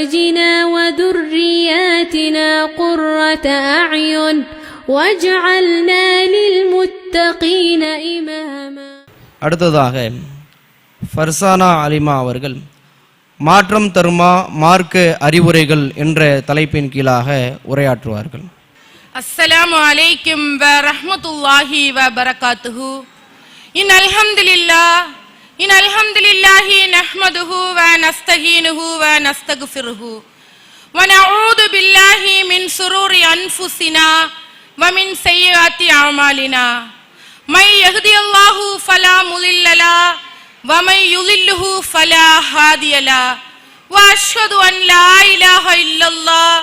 أزواجنا وذرياتنا قرة أعين واجعلنا للمتقين إماما. அடுத்ததாக ஃபர்சானா அலிமா அவர்கள் மாற்றம் தருமா மார்க்க அறிவுரைகள் என்ற தலைப்பின் கீழாக உரையாற்றுவார்கள். அஸ்ஸலாமு அலைக்கும் வ ரஹ்மத்துல்லாஹி வ பரகாத்துஹு. இன் அல்ஹம்துலில்லாஹி நஹ்மதுஹு வ நஸ்தஈனுஹு வ நஸ்தக்ஃபிருஹு வ நஊது பில்லாஹி மின் ஷுரூரி அன்ஃபுஸினா வ மின் ஸய்யிஆத்தி அமாலினா. மை யஹ்தியல்லாஹு ஃபலா முலில்ல லஹு வ மை யுலில்லுஹு ஃபலா ஹாதிய லஹு வ அஷ்ஹது அன் லா இலாஹா இல்லல்லாஹ்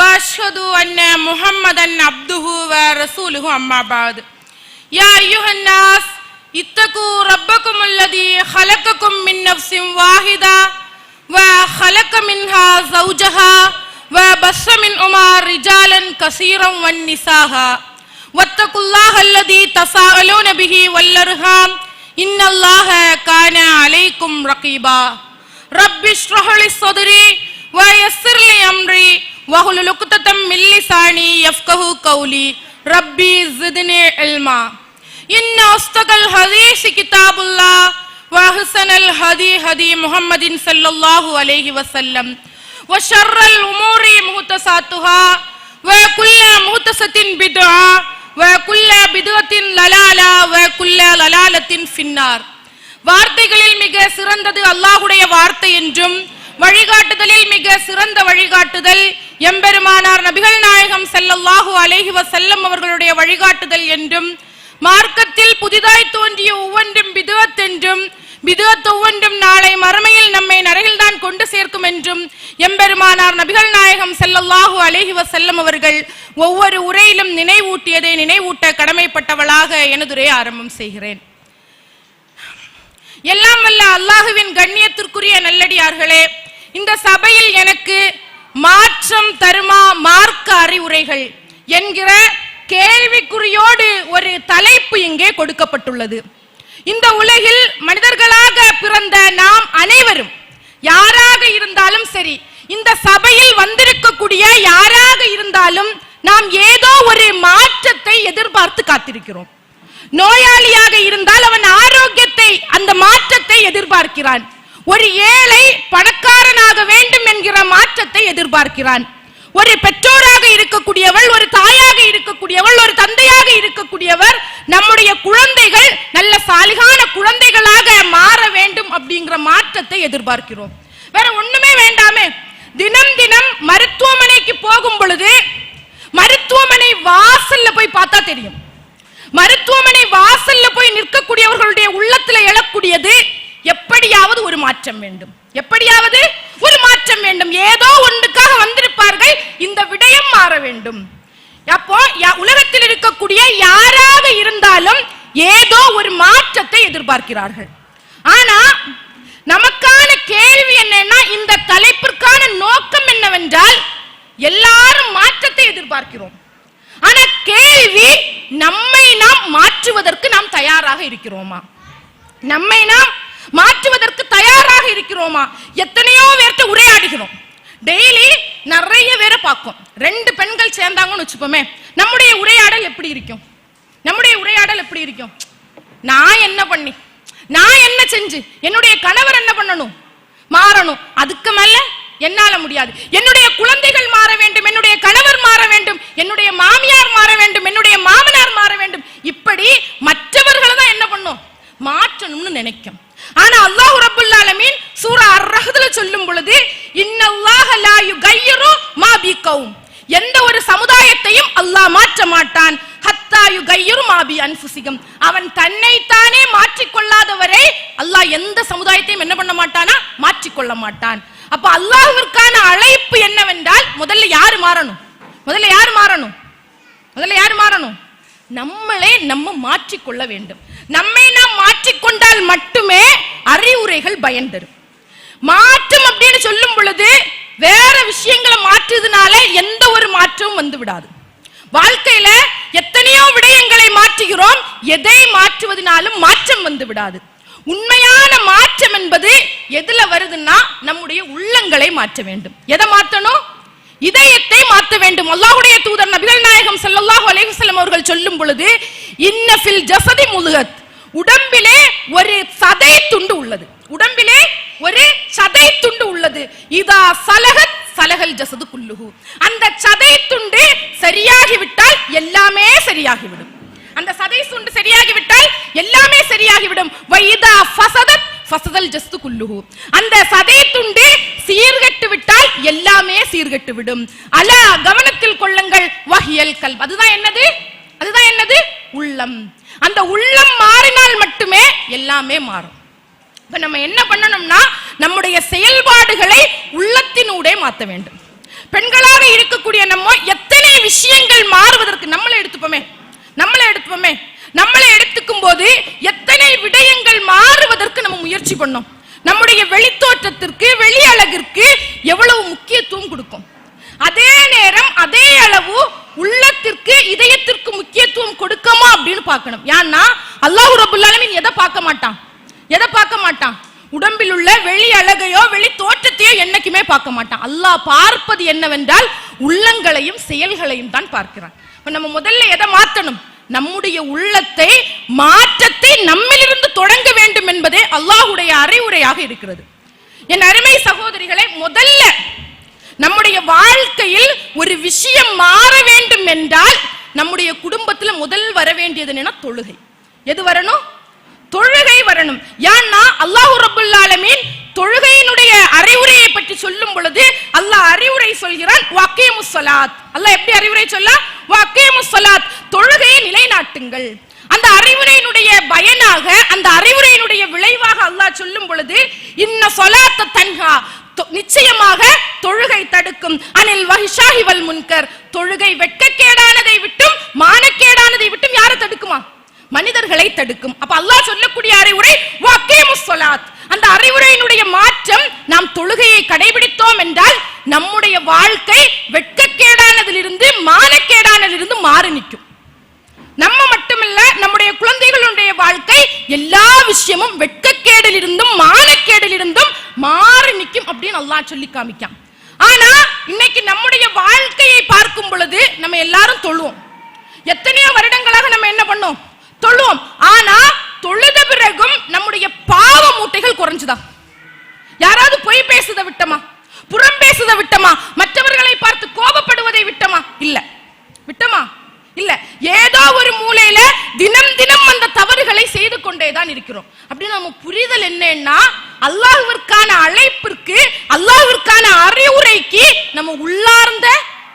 وأشهد أن محمدا عبده ورسوله أما بعد. يا أيها الناس اتقوا ربكم الذي خلقكم من نفس واحدة وخلق منها زوجها وبث منهما رجالا كثيرا والنساء واتقوا الله الذي تساءلون به والأرحام إن الله كان عليكم رقيبا. رب اشرح لي صدري ويسر لي أمري وَاحْلُلْ عُقْدَةً مِّن لِّسَانِي يَفْقَهُوا قَوْلِي رَبِّي زِدْنِي عِلْمًا. إِنَّ أَصْدَقَ الْحَدِيثِ كِتَابُ اللَّهِ وَأَحْسَنَ الْهَدْيِ هَدْيُ مُحَمَّدٍ صَلَّى اللَّهُ عَلَيْهِ وسلم وَشَرَّ الْأُمُورِ مُحْدَثَاتُهَا وَكُلُّ مُحْدَثَةٍ بِدْعَةٌ وَكُلُّ بِدْعَةٍ ضَلَالَةٌ وَكُلُّ ضَلَالَةٍ فِي النَّارِ. வார்த்தைகளில் மிக சிறந்தது அல்லாஹ்வுடைய வார்த்தை என்றும் வழிகாட்டுதலில் மிக சிறந்த வழிகாட்டுதல் எம்பெருமானார் நபிகள் நாயகம் ஸல்லல்லாஹு அலைஹி வஸல்லம் அவர்களுடைய வழிகாட்டுதல் என்றும் மார்க்கத்தில் புதிதாய் தோன்றிய ஒவ்வொன்றும் பிதுஅத் என்றும் பிதுஅத் ஒவ்வொன்றும் நாளை மறுமையில் நம்மை நரகில்தான் கொண்டு சேர்க்கும் என்றும் எம்பெருமானார் நபிகள் நாயகம் ஸல்லல்லாஹு அலைஹி வஸல்லம் அவர்கள் ஒவ்வொரு உரையிலும் நினைவூட்டியதை நினைவூட்ட கடமைப்பட்டவளாக எனதுரையை ஆரம்பம் செய்கிறேன். எல்லாம் வல்ல அல்லாஹுவின் கண்ணியத்திற்குரிய நல்லடியார்களே, இந்த சபையில் எனக்கு மாற்றம் தருமா மார்க்க அறிவுரைகள் என்கிற கேள்விக்குறியோடு ஒரு தலைப்பு இங்கே கொடுக்கப்பட்டுள்ளது. இந்த உலகில் மனிதர்களாக பிறந்த நாம் அனைவரும் யாராக இருந்தாலும் சரி, இந்த சபையில் வந்திருக்கக்கூடிய யாராக இருந்தாலும் நாம் ஏதோ ஒரு மாற்றத்தை எதிர்பார்த்து காத்திருக்கிறோம். நோயாளியாக இருந்தால் அவன் ஆரோக்கியத்தை, அந்த மாற்றத்தை எதிர்பார்க்கிறான். ஒரு ஏழை பணக்காரனாக வேண்டும் என்கிற மாற்றத்தை எதிர்பார்க்கிறான். ஒரு பெற்றோராக இருக்கக்கூடியவள், ஒரு தாயாக இருக்கக்கூடியவள், ஒரு தந்தையாக இருக்கக்கூடியவர், நம்முடைய குழந்தைகள் நல்ல சாலிகான குழந்தைகளாக மாற வேண்டும் அப்படிங்கிற மாற்றத்தை எதிர்பார்க்கிறோம். வேற ஒண்ணுமே வேண்டாமே. தினம் தினம் மருத்துவமனைக்கு போகும் பொழுது மருத்துவமனை வாசல்ல போய் பார்த்தா தெரியும். மருத்துவமனை வாசல்ல போய் நிற்கக்கூடியவர்களுடைய உள்ளத்துல எழக்கூடியது எப்படியாவது ஒரு மாற்றம் வேண்டும், எப்படியாவது ஒரு மாற்றம் வேண்டும். ஏதோ ஒன்றுக்காக வந்திருப்பார்கள், இந்த விடயம் மாற வேண்டும். அப்போ உலகத்தில் இருக்கக்கூடிய யாராக இருந்தாலும் ஏதோ ஒரு மாற்றத்தை எதிர்பார்க்கிறார்கள். ஆனா நமக்கான கேள்வி என்னன்னா, இந்த தலைப்பிற்கான நோக்கம் என்னவென்றால் எல்லாரும் மாற்றத்தை எதிர்பார்க்கிறோம். ஆனா கேள்வி, நம்மை நாம் மாற்றுவதற்கு நாம் தயாராக இருக்கிறோமா? நம்மை நாம் மாற்றுவதற்கு தயாராக இருக்கிறோமா? எத்தனையோ பேர்ட்ட உரையாடுகிறோம். டெய்லி நிறைய பேரை பார்க்கும். 2 பெண்கள் சேர்ந்தாங்கன்னு வச்சுப்போமே, நம்முடைய உரையாடல் எப்படி இருக்கும்? நம்முடைய உரையாடல் எப்படி இருக்கும்? நான் என்ன பண்ணி, நான் என்ன செஞ்சு, என்னுடைய கணவர் என்ன பண்ணணும், மாறணும், அதுக்கு மேல என்னால முடியாது, என்னுடைய குழந்தைகள் மாற வேண்டும், என்னுடைய கணவர் மாற வேண்டும், என்னுடைய மாமியார் மாற வேண்டும், என்னுடைய மாமனார் மாற வேண்டும், இப்படி மற்றவர்களை தான் என்ன பண்ணும், மாற்றணும்னு நினைக்கும். ஆனா அல்லாஹ் ரப்பல் ஆலமீன் சூரா அர்-ரஹ்துல சொல்லும் பொழுது, இன்னல்லாஹ லா யுகையிரு மா பிகௌம், எந்த ஒரு சமுதாயத்தையும் அல்லாஹ் மாற்ற மாட்டான், ஹத்தா யுகையிரு மா பி அன்ஃபுசிஹிம், அவன் தன்னைத்தானே மாற்றிக்கொள்ளாதவரை அல்லாஹ் எந்த சமுதாயத்தையும் என்ன பண்ண மாட்டானா, மாற்றிக்கொள்ள மாட்டான். அப்ப அல்லாஹ்விற்கான அழைப்பு என்னவென்றால், முதல்ல யாரு மாறணும்? முதல்ல யாரு மாறணும்? முதல்ல யாரு மாறணும்? நம்மளே நம்ம மாற்றிக்கொள்ள வேண்டும். நம்மை நாம் மாற்றிக்கொண்டால் மட்டுமே அறிவுரைகள் பயன் தரும். மாற்றம் அப்படின்னு சொல்லும் பொழுது வேற விஷயங்களை மாற்றுறதுனால எந்த ஒரு மாற்றமும் வந்து விடாது. வாழ்க்கையில எத்தனையோ விடயங்களை மாற்றுகிறோம், எதை மாற்றுவதனாலும் மாற்றம் வந்து விடாது. உண்மையான மாற்றம் என்பது எதுல வருதுன்னா நம்முடைய உள்ளங்களை மாற்ற வேண்டும். எதை மாற்றணும்? இதயத்தை மாற்ற வேண்டும். அல்லாஹ்வுடைய தூதர் நபிகள் நாயகம் ஸல்லல்லாஹு அலைஹி வஸல்லம் அவர்கள் சொல்லும் பொழுது, இன்ன ஃபில் ஜஸதி முதுகத், உடம்பிலே ஒரு சதை துண்டு உள்ளது. உடம்பிலே ஒரு சதை துண்டு உள்ளது. இதா சலகத் சலகல் ஜஸது குல்லுஹு, அந்த சதை துண்டு சரியாகிவிட்டால் எல்லாமே சரியாகிவிடும். அந்த சதை துண்டு சரியாகிவிட்டால் எல்லாமே சரியாகிவிடும். வைதா ஃபஸதத் ஃபஸதல் ஜஸ்து குல்லுஹு, அந்த சதை துண்டு சீர்கெட்டு விட்டால் எல்லாமே சீர்கெட்டு விடும். அலா, கவனத்தில் கொள்ளுங்கள், வஹியல் கல்ப், அதுதான் என்னது? அதுதான் என்னது? உள்ளம். அந்த உள்ளம் மாறினால் மட்டுமே எல்லாமே மாறும். இப்ப நம்ம என்ன பண்ணணும்னா, நம்முடைய செயல்பாடுகளை உள்ளத்தினூடே மாற்ற வேண்டும். பெண்களாக இருக்கக்கூடிய நம்ம எத்தனை விஷயங்கள் மாறுவதற்கு நம்மளை எடுத்துப்போமே நம்மளை எடுத்துக்கும் போது எத்தனை விடயங்கள் மாறுவதற்கு நம்ம முயற்சி பண்ணோம். நம்முடைய வெளித்தோற்றத்திற்கு, வெளி அழகிற்கு எவ்வளவு முக்கியத்துவம் கொடுக்கும். அதே நேரம் அதே அளவு உள்ளத்திற்கு, இதயத்திற்கு முக்கியத்துவம் கொடுக்கமா அப்படின்னு பார்க்கணும். ஏன்னா அல்லாஹ் ரப்பல் ஆலமீன் எதை பார்க்க மாட்டான்? உடம்பில் உள்ள வெளி அழகையோ வெளி தோற்றத்தையோ என்னைக்குமே பார்க்க மாட்டான். அல்லாஹ் பார்ப்பது என்னவென்றால் உள்ளங்களையும் செயல்களையும் தான் பார்க்கிறான். நம்ம முதல்ல எதை மாற்றணும்? நம்முடைய உள்ளத்தை, மாற்றத்தை நம்மிலிருந்து தொடங்க வேண்டும் என்பதே அல்லாஹ்வுடைய அறிவுரையாக இருக்கிறது. என் அருமை சகோதரிகளை, முதல்ல நம்முடைய வாழ்க்கையில் ஒரு விஷயம் மாற வேண்டும் என்றால் நம்முடைய குடும்பத்தில் முதல் வர வேண்டியது என்னன்னா தொழுகை. எது வரணும்? தொழுகை வரணும். ஏன்னா அல்லாஹ் ரப்பல் ஆலமீன் தொழுகையினுடைய அறிவுரையை பற்றி சொல்லும் பொழுது அல்லாஹ் அறிவுரை சொல்கிறான், வகீமுஸ் ஸலாத். அல்லாஹ் எப்படி அறிவுரை சொல்ல? வகீமுஸ் ஸலாத், தொழுகையை நிலைநாட்டுங்கள். அந்த அறிவுரையினுடைய பயனாக, அந்த அறிவுரையினுடைய விளைவாக அல்லாஹ் சொல்லும் பொழுது, இன்ன ஸலாத்த தன்ஹா, நிச்சயமாக தொழுகை தடுக்கும், அனில் வஹ்ஷாஹி வல் முன்கர், தொழுகை வெட்கக்கேடானதை விட்டும் மானக்கேடானதை விட்டும் யாரை தடுக்குமா? மனிதர்களை தடுக்கும். அப்ப அல்லாஹ் சொல்லக்கூடிய அறிவுரை வகீமுஸ் ஸலாத். அந்த அறிவுரையினுடைய மாற்றம், நாம் தொழுகையை கடைபிடித்தோம் என்றால் நம்முடைய வாழ்க்கை வெட்கக்கேடானதிலிருந்து மானக்கேடானதிலிருந்து மாறி நிற்கும். நம்ம மட்டுமல்ல, நம்முடைய குழந்தைகளுடைய வாழ்க்கை எல்லா விஷயமும் வெட்கக்கேடிலிருந்தும் மானக்கேடிலிருந்தும் மாறி நிற்கும் அப்படின்னு அல்லாஹ் சொல்லி காமிக்கான். ஆனா இன்னைக்கு நம்முடைய வாழ்க்கையை பார்க்கும் பொழுது நம்ம எல்லாரும் தொழுவோம். எத்தனையோ வருடங்களாக நம்ம என்ன பண்ணோம்? தொழுவோம். ஆனா தொழுத பிறகும் நம்முடைய பாவ மூட்டைகள் குறைஞ்சுதா? யாராவது பொய் பேசுதை விட்டமா? புறம் பேசுதை விட்டமா? மற்றவர்களை பார்த்து கோபப்படுவதை விட்டமா? இல்ல. ஏதோ ஒரு மூலையில தினம் தினம் அந்த தவறுகளை செய்து கொண்டேதான் இருக்கிறோம். அப்படின்னு நம்ம புரிதல் என்னன்னா, அல்லாஹ்விற்கான அழைப்பிற்கு, அல்லாஹ்விற்கான அறிவுரைக்கு நம்ம உள்ளார்ந்த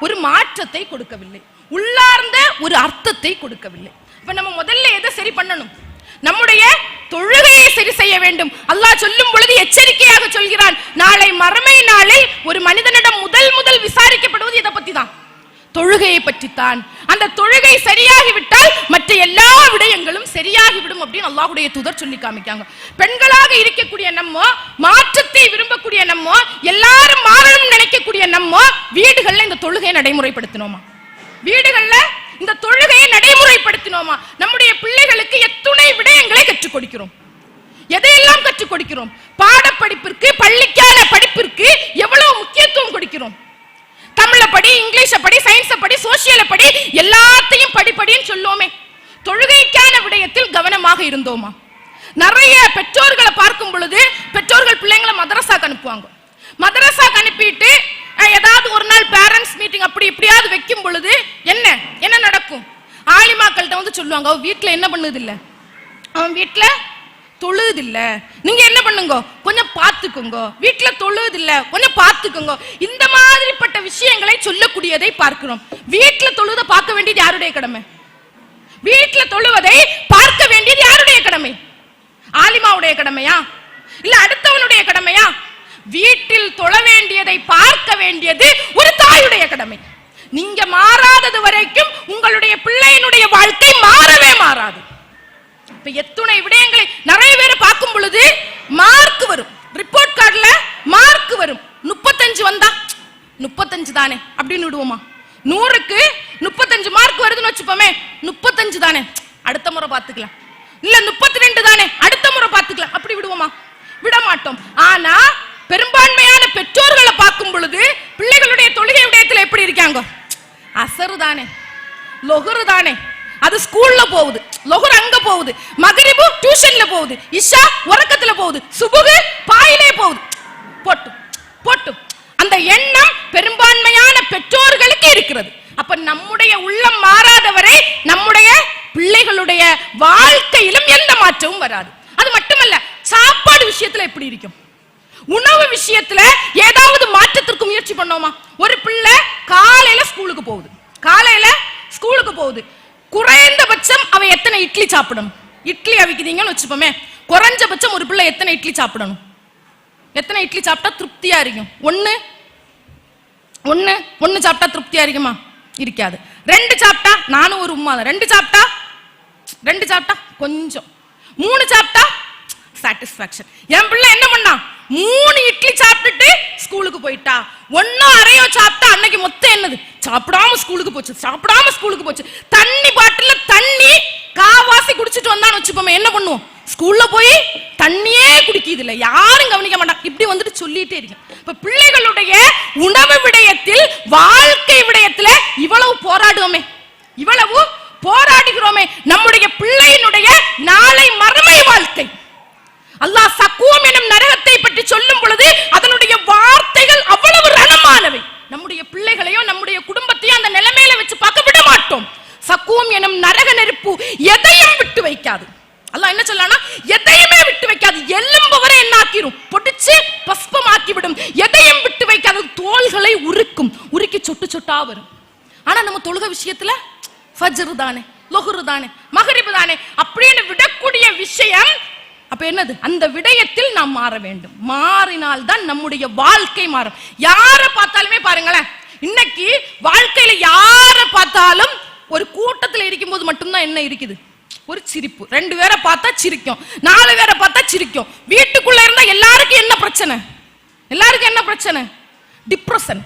ஒரு மாற்றத்தை கொடுக்கவில்லை, உள்ளார்ந்த ஒரு அர்த்தத்தை கொடுக்கவில்லை. இப்ப நம்ம முதல்ல எதை சரி பண்ணணும்? நம்முடைய தொழுகையை சரி செய்ய வேண்டும். அல்லாஹ் சொல்லும் பொழுது எச்சரிக்கையாக சொல்கிறான், நாளை மறுமை நாளில் ஒரு மனிதனிடம் முதல் விசாரிக்கப்படுவது இதை பத்தி தான், தொழுகையை பற்றித்தான். அந்த தொழுகை சரியாகிவிட்டால் மற்ற எல்லா விடயங்களும் சரியாகிவிடும் அப்படின்னு அல்லாஹ்வுடைய தூதர் சொல்லி காமிக்காங்க. பெண்களாக இருக்கக்கூடிய நம்ம, மாற்றத்தை விரும்பக்கூடிய நம்ம, எல்லாரும் மாறணும் நினைக்கக்கூடிய நம்ம வீடுகள்ல இந்த தொழுகையை நடைமுறைப்படுத்தினோமா? வீடுகள்ல இந்த தொழுகையை நடைமுறைப்படுத்தினோமா? நம்முடைய பிள்ளைகளுக்கு எத்துணை விடயங்களை கற்றுக் கொடுக்கிறோம். எதையெல்லாம் கற்றுக் கொடுக்கிறோம்? பாடப்படிப்பிற்கு, பள்ளிக்கான படிப்பிற்கு எவ்வளவு முக்கியத்துவம் கொடுக்கிறோம்? தமிழ படி, இங்கிலீஷ படி, சயின்ஸ படி, சோசியல படி, எல்லாத்தையும் படிப்படின்னு சொல்லுவோமே. தொழுகைக்கான விடயத்தில் கவனமாக இருந்தோமா? நிறைய பெற்றோர்களை பார்க்கும் பொழுது, பெற்றோர்கள் பிள்ளைங்களை மதரசாக்கு அனுப்புவாங்க. மதரசாக்கு அனுப்பிட்டு ஏதாவது ஒரு நாள் பேரண்ட்ஸ் மீட்டிங் அப்படி இப்படியாவது வைக்கும் பொழுது என்ன நடக்கும்? ஆலிமாக்கள்கிட்ட வந்து சொல்லுவாங்க, அவன் வீட்டுல என்ன பண்ணுது இல்ல, அவன் வீட்டுல தொழுது இல்ல, நீங்க என்ன பண்ணுங்க, கொஞ்சம் பார்த்துக்கோங்க, வீட்டுல தொழுது இல்ல, கொஞ்சம் பார்த்துக்கோங்க. இந்த மாதிரிப்பட்ட விஷயங்களை சொல்லக்கூடியதை பார்க்கிறோம். வீட்டுல தொழுத பார்க்க வேண்டியது யாருடைய கடமை? வீட்டுல தொழுவதை பார்க்க வேண்டியது யாருடைய கடமை? ஆலிமாவுடைய கடமையா? இல்ல அடுத்தவனுடைய கடமையா? வீட்டில் தொழ வேண்டியதை பார்க்க வேண்டியது ஒரு தாயுடைய கடமை. நீங்க மாறாதது வரைக்கும் உங்களுடைய பிள்ளையினுடைய வாழ்க்கை மாறவே மாறாது. இப்ப எத்துணை விடயங்களை நிறைய பேரை பார்க்கும் பொழுது மார்க் வரும், ரிப்போர்ட் கார்டுல மார்க் வரும், 35 வந்தா 35 தானே அப்படின்னு விடுவோமா? 100க்கு 35 மார்க் வருதுன்னு வச்சுப்போமே, 35 தானே, அடுத்த முறை பார்த்துக்கலாம். இல்ல 32 தானே, அடுத்த முறை பார்த்துக்கலாம், அப்படி விடுவோமா? விட மாட்டோம். ஆனா பெரும்பான்மையான பெற்றோர்களை பார்க்கும் பொழுது பிள்ளைகளுடைய தொழுகை விடயத்துல எப்படி இருக்காங்க? அசரு தானே, லொஹரு தானே, அது ஸ்கூல்ல போகுது, லொஹர் அங்க போகுது, மகரிபு டியூஷன்ல போகுது, இஷா உறக்கத்துல போகுது, சுபுகு பாயிலே போகுது. போட்டு போட்டு அந்த எண்ணம் பெரும்பான்மையான பெற்றோர்களுக்கு இருக்கிறது. அப்ப நம்முடைய உள்ளம் மாறாதவரை நம்முடைய பிள்ளைகளுடைய வாழ்க்கையிலும் எந்த மாற்றமும் வராது. அது மட்டுமல்ல, சாப்பாடு விஷயத்துல எப்படி இருக்கும்? உணவு விஷயத்துல ஏதாவது மாற்றத்திற்கு முயற்சி பண்ணோமா? ஒரு பிள்ளை காலையில ஸ்கூலுக்கு போகுது, குறைந்தபட்சம் அவன் எத்தனை இட்லி சாப்பிடணும்? இட்லி அவிக்குதீங்கன்னு வச்சுப்போமே, குறைஞ்சபட்சம் ஒரு பிள்ளை எத்தனை இட்லி சாப்பிடணும்? எத்தனை இட்லி சாப்பிட்டா திருப்தியா இருக்கும்? ஒன்னு சாப்பிட்டா திருப்தியா இருக்குமா? இருக்காது. 2 சாப்பிட்டா, நானும் ஒரு உம்மா தான், 2 சாப்பிட்டா கொஞ்சம், 3 சாப்பிட்டா சாட்டிஸ்பாக்சன். என் பிள்ளை என்ன பண்ணா, 3 இட்லி சாப்பிட்டுட்டு ஸ்கூலுக்கு போயிட்டா. 1 அரையோ சாப்பிட்டா அன்னைக்கு மொத்தம் என்னது? சாப்பிடாம ஸ்கூலுக்கு போச்சு. தண்ணி பாட்டில தண்ணி காவாசி குடிச்சிட்டு வந்தான்னு வச்சுப்போமே, என்ன பண்ணுவோம்? ஸ்கூல்ல போய் தண்ணியே குடிக்குது இல்ல, யாரும் கவனிக்க மாட்டாங்க. இப்படி வந்துட்டு சொல்லிட்டே இருக்கு. இப்ப பிள்ளைகளுடைய உணவு விடயத்தில், வாழ்க்கை விடயத்துல இவ்வளவு போராடுகிறோமே. நம்முடைய பிள்ளையினுடைய நாளை மறுமை வாழ்க்கை, அல்லாஹ் சக்கூம் எனும் நரகத்தை பற்றி சொல்லும் பொழுது அதனுடைய வார்த்தைகள் அவ்வளவு ரணமானவை. நம்முடைய பிள்ளைகளையோ நம்முடைய குடும்பத்தையோ அந்த நிலைமையில வச்சு பார்க்க விட மாட்டோம். சக்கூம் எனும் நரக நெருப்பு எதையும் விட்டு வைக்காது. அல்லாஹ் என்ன சொல்லனா, எதையுமே விட்டு வைக்காது. எலும்பு வரை என்ன ஆக்கிரும்? பொடிச்சு பஸ்பமாக்கி விடும். எதையும் விட்டு வைக்காது. தோள்களை உருக்கி சொட்டு சொட்டா வரும். ஆனா நம்ம தொழுகை விஷயத்துல ஃபஜ்ர் தானே, லொஹ்ர் தானே, மகரிப் தானே அப்படின்னு விடக்கூடிய விஷயம். அப்ப என்னது? அந்த விடயத்தில் நாம் மாற வேண்டும். மாறினால் தான் நம்முடைய வாழ்க்கை மாறும். யாரை பார்த்தாலுமே பாருங்களேன், இன்னைக்கு வாழ்க்கையில யாரை பார்த்தாலும் ஒரு கூட்டத்தில் இருக்கும் போது மட்டும்தான் என்ன இருக்குது? ஒரு சிரிப்பு. 2 பேரை பார்த்தா சிரிக்கும், 4 பேரை பார்த்தா சிரிக்கும். வீட்டுக்குள்ள இருந்தா எல்லாருக்கும் என்ன பிரச்சனை? டிப்ரெஷன்.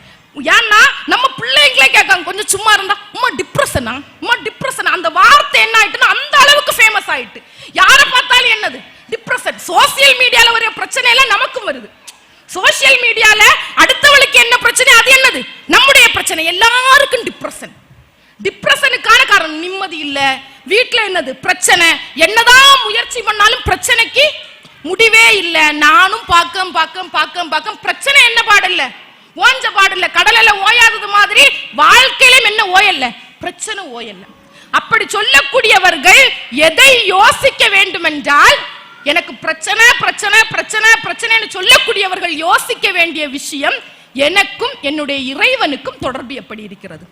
ஏன்னா நம்ம பிள்ளைங்களே கேட்காங்க, கொஞ்சம் சும்மா இருந்தா உமா டிப்ரெஷனா. அந்த வார்த்தை என்ன ஆயிட்டுன்னா அந்த அளவுக்கு ஃபேமஸ் ஆயிட்டு. யாரை பார்த்தாலும் என்னது? டிப்ரெஷன். சோசியல் மீடியால வர பிரச்சனை எல்லாம் நமக்கும் வருது. சோசியல் மீடியால அடுத்தவளுக்கு என்ன பிரச்சனை, அது என்னது? நம்முடைய பிரச்சனை. எல்லாருக்கும் டிப்ரெஷனுக்கான காரணம் நிம்மதி இல்ல, வீட்டுல என்னது பிரச்சனை, என்னதான் முயற்சி பண்ணாலும் பிரச்சனைக்கு முடிவே இல்ல. நானும் பாக்கம் பிரச்சனை என்ன பாடல்ல, ஓஞ்ச பாடல்ல, கடலையில ஓயாதது மாதிரி வாழ்க்கையிலும் என்ன ஓயல்ல, பிரச்சனை ஓயல்ல. அப்படி சொல்லக்கூடியவர்கள் எதை யோசிக்க வேண்டும் என்றால், எனக்கு பிரச்சனை சொல்லக்கூடியவர்கள் யோசிக்க வேண்டிய விஷயம், எனக்கும் என்னுடைய இறைவனுக்கும் தொடர்பு எப்படி இருக்கிறது,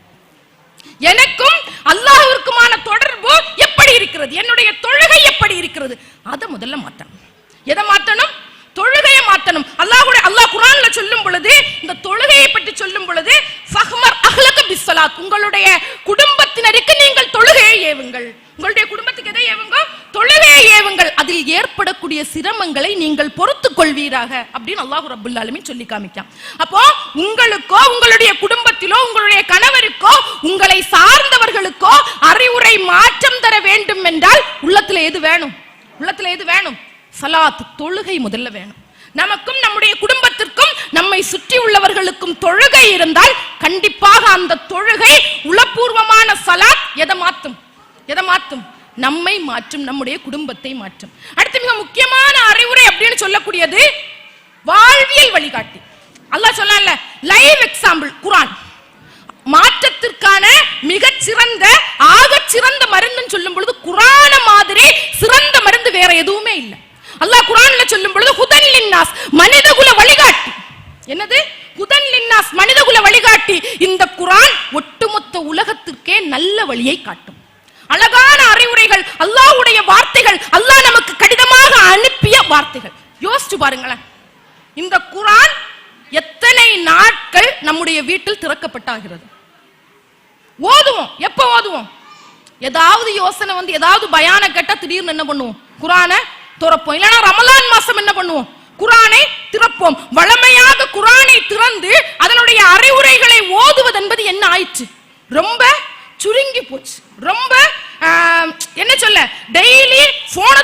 எனக்கும் அல்லாஹ்விற்குமான தொடர்பு எப்படி இருக்கிறது, என்னுடைய தொழுகை எப்படி இருக்கிறது, அதை முதல்ல மாற்றணும். எதை மாற்றணும்? தொழுகையை மாற்றணும். அல்லாஹ் குர்ஆன்ல சொல்லும் பொழுது, இந்த தொழுகையை பற்றி சொல்லும் பொழுது, ஃபஹ்மர் அஹ்லக பிஸ்ஸலாத், உங்களுடைய குடும்பத்தினருக்கு நீங்கள் தொழுகையை ஏவுங்கள். உங்களுடைய குடும்பத்துக்கு எதை ஏவுங்க? தொழுகையை ஏவுங்கள். அதில் ஏற்படக்கூடிய சிரமங்களை நீங்கள் பொறுத்துக் கொள்வீராக அப்படின்னு அல்லாஹ் ரப்பல் ஆலமீன் சொல்லி காமிக்கான். அப்போ உங்களுக்கோ, உங்களுடைய குடும்பத்திலோ, உங்களுடைய கணவருக்கோ, உங்களை சார்ந்தவர்களுக்கோ அறிவுரை மாற்றம் தர வேண்டும் என்றால் உள்ளத்துல எது வேணும்? சலாத், தொழுகை முதல்ல வேணும். நமக்கும் நம்முடைய குடும்பத்திற்கும் நம்மை சுற்றி உள்ளவர்களுக்கும் தொழுகை இருந்தால் கண்டிப்பாக அந்த தொழுகை உளப்பூர்வமான சலாத் எதை மாற்றும்? நம்மை மாற்றும், நம்முடைய குடும்பத்தை மாற்றும். அடுத்து மிக முக்கியமான அறிவுரை அப்படின்னு சொல்லக்கூடியது வாழ்வியல் வழிகாட்டி. அல்லாஹ் சொல்லல, லைவ் எக்ஸாம்பிள் குர்ஆன். மாற்றத்திற்கான மிகச் சிறந்த, ஆகச் சிறந்த மருந்துன்னு சொல்லும் பொழுது குர்ஆன மாதிரி சிறந்த மருந்து வேற எதுவுமே இல்லை. அல்லாஹ் குர்ஆன்ல சொல்லும் பொழுது ஹுதன் லின்னாஸ், மனிதகுல வழிகாட்டி. என்னது? ஹுதன் லின்னாஸ், மனிதகுல வழிகாட்டி. இந்த குர்ஆன் ஒட்டுமொத்த உலகத்திற்கே நல்ல வழியை காட்டும். அழகான அறிவுரைகள், அல்லாஹ்வுடைய வார்த்தைகள், அல்லாஹ் நமக்கு கடிதமாக அனுப்பிய வார்த்தைகள். யோசிச்சு பாருங்களேன், இந்த குர்ஆன் எத்தனை நாட்கள் நம்முடைய வீட்டில் திறக்கப்பட்டாகிறது? ஓதுவோம். எப்ப ஓதுவோம்? ஏதாவது யோசனை வந்து, ஏதாவது பயான கேட்டா திடீர்னு என்ன பண்ணுவோம்? குர்ஆனை திறப்போம். இல்லைன்னா ரமலான் மாசம் என்ன பண்ணுவோம்? குர்ஆனை திறப்போம். வளமையாக குர்ஆனை திறந்து அதனுடைய அறிவுரைகளை ஓதுவது என்பது என்ன ஆயிற்று? ரொம்ப சுருங்கி போச்சு. ரொம்ப என்ன சொல்ல, டெய்லி போன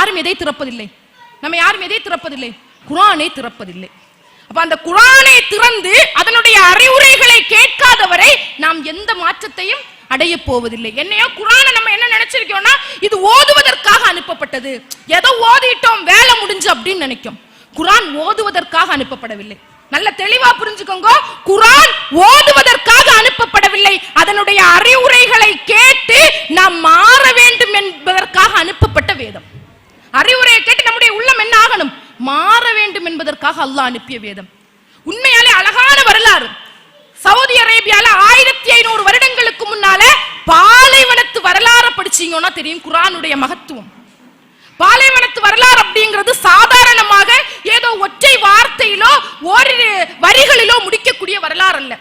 யாரும் எதை திறப்பதில்லை? நம்ம யாரும் எதை திறப்பதில்லை? குர்ஆனை திறப்பதில்லை. அப்ப அந்த குர்ஆனை திறந்து அதனுடைய அறிவுரைகளை கேட்காதவரை நாம் எந்த மாற்றத்தையும் அடைய போவதில்லை. என்னையோ குர்ஆனை நம்ம என்ன நினைச்சிருக்கோம்னா இது ஓதுவதற்காக அனுப்பப்பட்டது, ஏதோ ஓதிட்டோம் வேலை முடிஞ்சு அப்படின்னு நினைக்கும். குர்ஆன் ஓதுவதற்காக அனுப்பப்படவில்லை. நல்ல தெளிவா புரிஞ்சுக்கோங்க, குர்ஆன் ஓதுவதற்காக அனுப்பப்படவில்லை. அதனுடைய அறிவுரைகளை கேட்டு நாம் மாற வேண்டும் என்பதற்காக அனுப்பப்பட்ட வேதம். அறிவுரையை கேட்டு நம்முடைய உள்ளம் என்ன ஆகணும்? மாற வேண்டும் என்பதற்காக அல்லாஹ் அனுப்பிய வேதம். உண்மையாலே அழகான வரலாறு. சவுதி அரேபியால 1500 வருடங்களுக்கு முன்னால பாலைவனத்து வரலாறு படிச்சீங்கன்னா தெரியும் குர்ஆனுடைய மகத்துவம். பாலைவனத்து வரலாறு அப்படிங்கிறது சாதாரணமாக ஏதோ ஒற்றை வார்த்தையிலோ ஓரிரு வரிகளிலோ முடிக்கக்கூடிய வரலாறு அல்ல.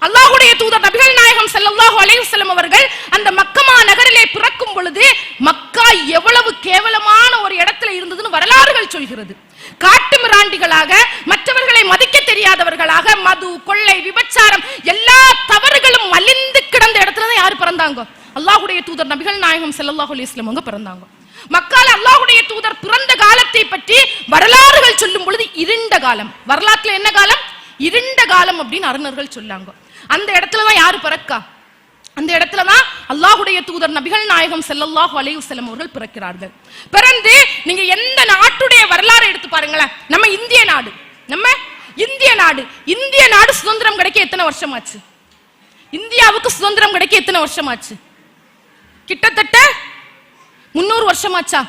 அல்லாஹ்வுடைய தூதர் நபிகள் நாயகம் ஸல்லல்லாஹு அலைஹி வஸல்லம் அவர்கள் அந்த மக்கமா நகரிலே பிறக்கும் பொழுது மக்கா எவ்வளவு கேவலமான ஒரு இடத்துல இருந்ததுன்னு வரலாறுகள் சொல்கிறது. காட்டு மிராண்டிகளாக, மற்றவர்களை மதிக்க தெரியாதவர்களாக, மது, கொள்ளை, விபச்சாரம் எல்லா தவறுகளும் மலிந்து கிடந்த இடத்துல தான் யாரு பிறந்தாங்க? அல்லாஹ்வுடைய தூதர் நபிகள் நாயகம் ஸல்லல்லாஹு அலைஹி வஸல்லம் அவங்க பிறந்தாங்க. மக்கால அல்லாஹ்வுடைய தூதர் பிறந்த காலத்தை பற்றி வரலாறுகள் சொல்லும் பொழுது இருண்ட காலம். வரலாற்றுல என்ன காலம்? இருண்ட காலம் அப்படின்னு அறிஞர்கள் சொல்லாங்க. அந்த இடத்துலதான் யாரு பிறக்கா? அந்த இடத்துலதான் அல்லாஹ்வுடைய தூதர் நபிகள் நாயகம் ஸல்லல்லாஹு அலைஹி வஸல்லம் அவர்கள் பிறக்கிறார்கள். பிறந்து நீங்க எந்த நாட்டுடைய வரலாறு எடுத்து பாருங்களேன். நம்ம இந்திய நாடு, இந்திய நாடு சுதந்திரம் கிடைக்க எத்தனை வருஷமாச்சு? இந்தியாவுக்கு சுதந்திரம் கிடைக்க எத்தனை வருஷமாச்சு? கிட்டத்தட்ட 300 வருஷமாச்சா?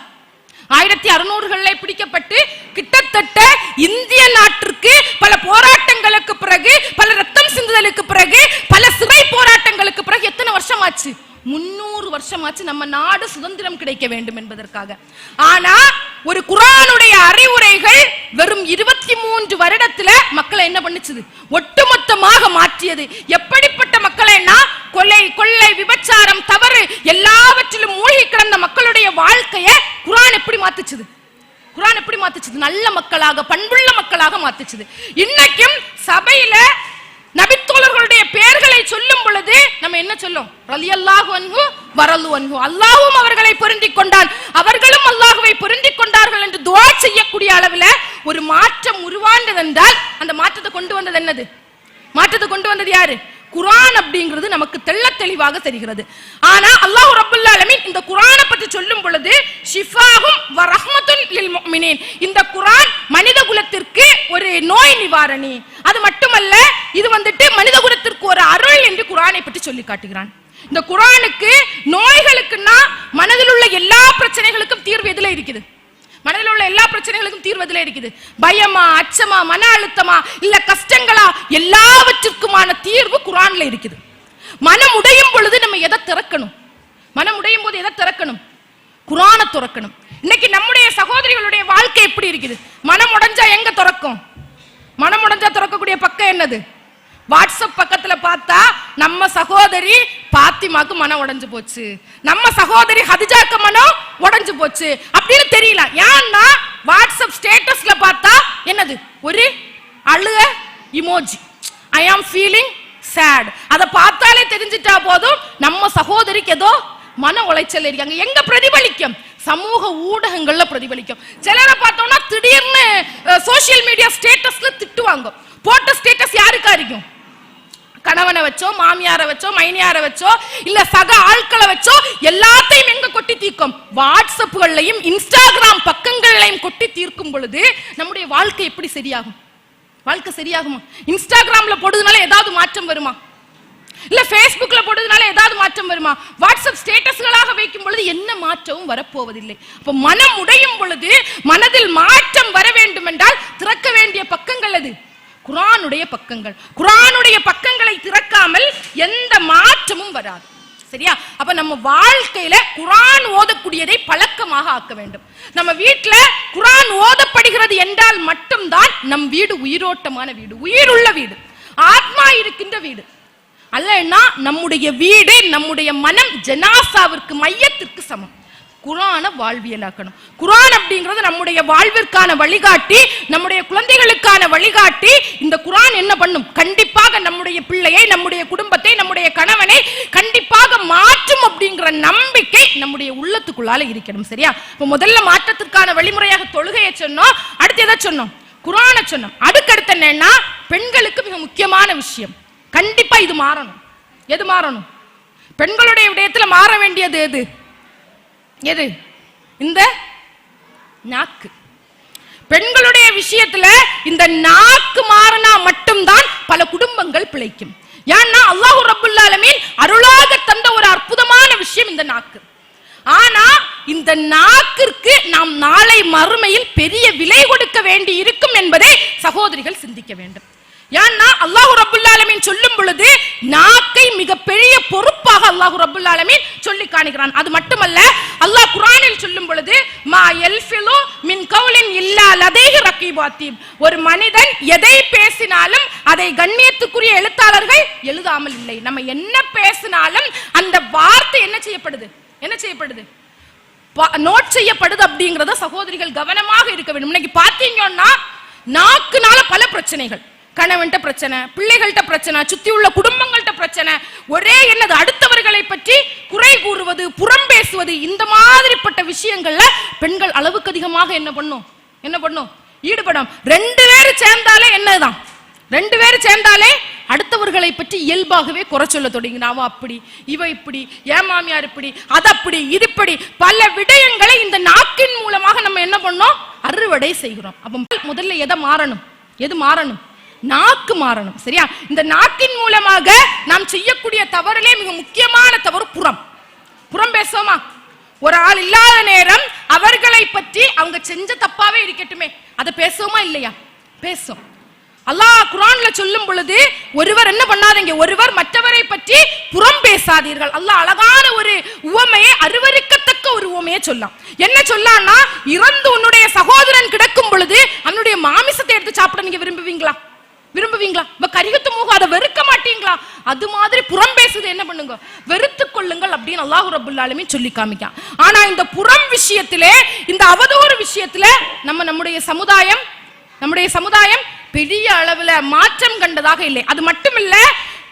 1600களிலே பிடிக்கப்பட்டு கிட்டத்தட்ட இந்திய நாட்டிற்கு பல போராட்டங்களுக்கு பிறகு, பல ரத்தம் சிந்துதலுக்கு பிறகு, பல சிறை போராட்டங்களுக்கு பிறகு எத்தனை வருஷமாச்சு? 300 வருஷமாச்சு நம்ம நாடு சுதந்திரம் கிடைக்க வேண்டும் என்பதற்காக. ஆனா ஒரு குர்ஆனுடைய அறிவுரைகள் வெறும் 23 வருடத்துல மக்களை என்ன பண்ணுச்சு? ஒட்டுமொத்தமாக மாற்றியது. எப்படிப்பட்ட மக்களைன்னா கொலை, கொள்ளை, விபச்சாரம், தவறு எல்லாவற்றிலும் மூழ்கி கிடந்த மக்களுடைய வாழ்க்கையை குர்ஆன் எப்படி மாத்துச்சு? குர்ஆன் எப்படி மாத்துச்சு? நல்ல மக்களாக, பண்புள்ள மக்களாக மாத்துச்சு. இன்னைக்கும் சபையில நபித்தோழர்களுடைய பெயர்களை சொல்லும் பொழுது நம்ம என்ன சொல்லும்? ரலியல்லாஹு அன்ஹு வரலு அன்ஹு. அல்லாஹ்வும் அவர்களை பொருந்திக் கொண்டான், அவர்களும் அல்லாஹ்வை பொருந்திக் கொண்டார்கள் என்று துஆ செய்யக்கூடிய அளவில் ஒரு மாற்றம் உருவானது என்றால் அந்த மாற்றத்தை கொண்டு வந்தது என்னது? மாற்றத்தை கொண்டு வந்தது யாரு? குர்ஆன் அப்படிங்கிறது நமக்கு தெள்ளத் தெளிவாக தெரிகிறது. ஆனா அல்லாஹ் ரப்பல் ஆலமீன் இந்த குர்ஆனை பற்றி சொல்லும் பொழுது ஷிஃபாஹும் வ ரஹ்மத்துன் லில் முஃமினீன், இந்த குர்ஆன் மனித குலத்திற்கு ஒரு நோய் நிவாரணி. அது மட்டுமல்ல, இது வந்துட்டு மனித குலத்திற்கு ஒரு அருள் என்று குர்ஆனை பற்றி சொல்லி காட்டுகிறான். இந்த குர்ஆனுக்கு நோய்களுக்குன்னா மனதில் உள்ள எல்லா பிரச்சனைகளுக்கும் தீர்வு எதுல இருக்குது? மனதில் உள்ள எல்லா பிரச்சனைகளுக்கும் தீர்வு எதுல இருக்குது? பயமா, அச்சமா, மன அழுத்தமா, இல்ல கஷ்டங்களா, எல்லாவற்றிற்குமான தீர்வு குர்ஆன்ல இருக்குது. மனம் உடையும் பொழுது நம்ம எதை திறக்கணும்? மனம் உடையும் போது எதை திறக்கணும்? குர்ஆனை திறக்கணும். இன்னைக்கு நம்முடைய சகோதரிகளுடைய வாழ்க்கை எப்படி இருக்குது? மனம் உடைஞ்சா எங்க திறக்கும்? மனம் உடைஞ்சா திறக்கக்கூடிய பக்கம் என்னது? வாட்ஸ்அப் பக்கத்துல பார்த்தா நம்ம சகோதரி பாத்திமாக்கு மனம் உடைஞ்சு போச்சு, நம்ம சகோதரி ஹதிஜாக்கு மனம் உடைஞ்சு போச்சு அப்படின்னு தெரியல. ஏன்னா வாட்ஸ்அப் ஸ்டேட்டஸ்ல பார்த்தா என்னது? ஒரு அழுக இமோஜி, ஐ ஆம் ஃபீலிங் சேட். அதை பார்த்தாலே தெரிஞ்சிட்டா போதும் நம்ம சகோதரிக்கு ஏதோ மன உளைச்சல் இருக்காங்க. எங்க பிரதிபலிக்கும்? சமூக ஊடகங்கள்ல பிரதிபலிக்கும். சிலரை பார்த்தோம்னா திடீர்னு சோசியல் மீடியா ஸ்டேட்டஸ்ல திட்டுவாங்க. போட்ட ஸ்டேட்டஸ் யாருக்கா இருக்கும்? கணவனை வச்சோ, மாமியாரை வச்சோ, மைனியாரை வச்சோ, இல்ல சக ஆட்களை வச்சோ எல்லாத்தையும் எங்க கொட்டி தீர்க்கும்? வாட்ஸ்அப்களையும் இன்ஸ்டாகிராம் பக்கங்களையும் கொட்டி தீர்க்கும் பொழுது நம்முடைய வாழ்க்கை எப்படி சரியாகும்? வாழ்க்கை சரியாகுமா? இன்ஸ்டாகிராம்ல போடுறதுனால ஏதாவது மாற்றம் வருமா? இல்ல ஃபேஸ்புக்ல போடுறதுனால ஏதாவது மாற்றம் வருமா? வாட்ஸ்அப் ஸ்டேட்டஸ்களாக வைக்கும் பொழுது என்ன மாற்றமும் வரப்போவதில்லை. அப்ப மனம் உடையும் பொழுது மனதில் மாற்றம் வர வேண்டும் என்றால் திறக்க வேண்டிய பக்கங்கள் அது குர்ஆனுடைய பக்கங்கள். குர்ஆனுடைய பக்கங்களை திறக்காமல் எந்த மாற்றமும் வராது. சரியா? அப்ப நம்ம வாழ்க்கையில குர்ஆன் ஓதக்கூடியதை பழக்கமாக ஆக்க வேண்டும். நம்ம வீட்டுல குர்ஆன் ஓதப்படுகிறது என்றால் மட்டும்தான் நம் வீடு உயிரோட்டமான வீடு, உயிருள்ள வீடு, ஆத்மா இருக்கின்ற வீடு. அல்லன்னா நம்முடைய வீடு, நம்முடைய மனம் ஜனாசாவிற்கு, மையத்திற்கு சமம். குர்ஆனை வாழ்வியலாக்கணும். குர்ஆன் அப்படிங்கிறது நம்முடைய வாழ்விற்கான வழிகாட்டி, நம்முடைய குழந்தைகளுக்கான வழிகாட்டி. இந்த குர்ஆன் என்ன பண்ணும்? கண்டிப்பாக நம்முடைய பிள்ளையை, நம்முடைய குடும்பத்தை, நம்முடைய கணவனை கண்டிப்பாக மாற்றும் அப்படிங்கிற நம்பிக்கை நம்முடைய உள்ளத்துக்குள்ளால இருக்கணும். சரியா? இப்ப முதல்ல மாற்றத்திற்கான வழிமுறையாக தொழுகையை சொன்னோம், அடுத்து எதை சொன்னோம்? குர்ஆனை சொன்னோம். அடுத்தடுத்து என்னன்னா, பெண்களுக்கு மிக முக்கியமான விஷயம், கண்டிப்பா இது மாறணும். எது மாறணும்? பெண்களுடைய விடயத்துல மாற வேண்டியது எது? எது? இந்த நாக்கு. பெண்களுடைய விஷயத்துல இந்த நாக்கு மாறினா மட்டும்தான் பல குடும்பங்கள் பிழைக்கும். ஏன்னா அல்லாஹ் ரப்புல் ஆலமீன் அருளாக தந்த ஒரு அற்புதமான விஷயம் இந்த நாக்கு. ஆனா இந்த நாக்கிற்கு நாம் நாளை மறுமையில் பெரிய விலை கொடுக்க வேண்டி இருக்கும் என்பதை சகோதரிகள் சிந்திக்க வேண்டும். ஏன்னா அல்லாஹ் ரப்புல் ஆலமீன் சொல்லும் பொழுது நாக்கை மிகப்பெரிய பொறுப்பாக அல்லாஹ் ரப்புல் ஆலமீன் சொல்லி காணுகிறான். அது மட்டுமல்ல, அல்லாஹ் குர்ஆனில் சொல்லும் பொழுது மா யல்ஃபிலு மின் கௌலின் இல்லா லதைஹி ரகீபு அதீத், ஒரு மனிதன் எதை பேசினாலும் அதை கண்ணியத்துக்குரிய எழுத்தாளர்கள் எழுதாமல் இல்லை. நம்ம என்ன பேசினாலும் அந்த வார்த்தை என்ன செய்யப்படுது? என்ன செய்யப்படுது? நோட் செய்யப்படுது. அப்படிங்கறத சகோதரிகள் கவனமாக இருக்க வேண்டும். இன்னைக்கு பாத்தீங்கன்னா நாக்குனால பல பிரச்சனைகள், கணவன்கிட்ட பிரச்சனை, பிள்ளைகள்கிட்ட பிரச்சனை, சுத்தி உள்ள குடும்பங்கள்ட்ட பிரச்சனை, ஒரே என்னது அடுத்தவர்களை பற்றி குறை கூறுவது, புறம் பேசுவது, இந்த மாதிரிப்பட்ட விஷயங்கள்ல பெண்கள் அளவுக்கு அதிகமாக என்ன பண்ணும்? ஈடுபடும். ரெண்டு பேரும் சேர்ந்தாலே என்னதான்? ரெண்டு பேரும் சேர்ந்தாலே அடுத்தவர்களை பற்றி இயல்பாகவே குறை சொல்ல தொடங்கினா, அவ அப்படி, இவ இப்படி, ஏன் மாமியார் இப்படி, அது அப்படி, இது இப்படி, பல விடயங்களை இந்த நாக்கின் மூலமாக நம்ம என்ன பண்ணோம்? அறுவடை செய்கிறோம். அப்ப முதல்ல எதை மாறணும்? எது மாறணும்? நாக்கு மாறணும். சரியா? இந்த நாக்கின் மூலமாக நாம் செய்யக்கூடிய தவறிலே மிக முக்கியமான தவறு புறம் பேசுவோமா? ஒரு ஆள் இல்லாத நேரம் அவர்களை பற்றி அவங்க செஞ்ச தப்பாவே இருக்கட்டுமே, அதை பேசுவோமா இல்லையா? பேசும். அல்லாஹ் குர்ஆன்ல சொல்லும் பொழுது ஒருவர் என்ன பண்ணாதீங்க, ஒருவர் மற்றவரை பற்றி புறம் பேசாதீர்கள். அல்லாஹ் அழகான ஒரு உவமையை, அருவருக்கத்தக்க ஒரு உவமையை சொல்லலாம். என்ன சொல்லான்னா, இறந்து உன்னுடைய சகோதரன் கிடக்கும் பொழுது அவனுடைய மாமிசத்தை எடுத்து சாப்பிட நீங்க விரும்புவீங்களா? கரிகத்து மூக அதை வெறுக்க மாட்டீங்களா? அது மாதிரி புறம் பேசுது என்ன பண்ணுங்க? வெறுத்துக் கொள்ளுங்கள் அப்படின்னு அல்லாஹ் ரப்புல் ஆலமீன் சொல்லி காமிக்கான். ஆனா இந்த புறம் விஷயத்திலே, இந்த அவதூறு விஷயத்திலே நம்முடைய சமுதாயம் பெரிய அளவுல மாற்றம் கண்டதாக இல்லை. அது மட்டுமில்ல,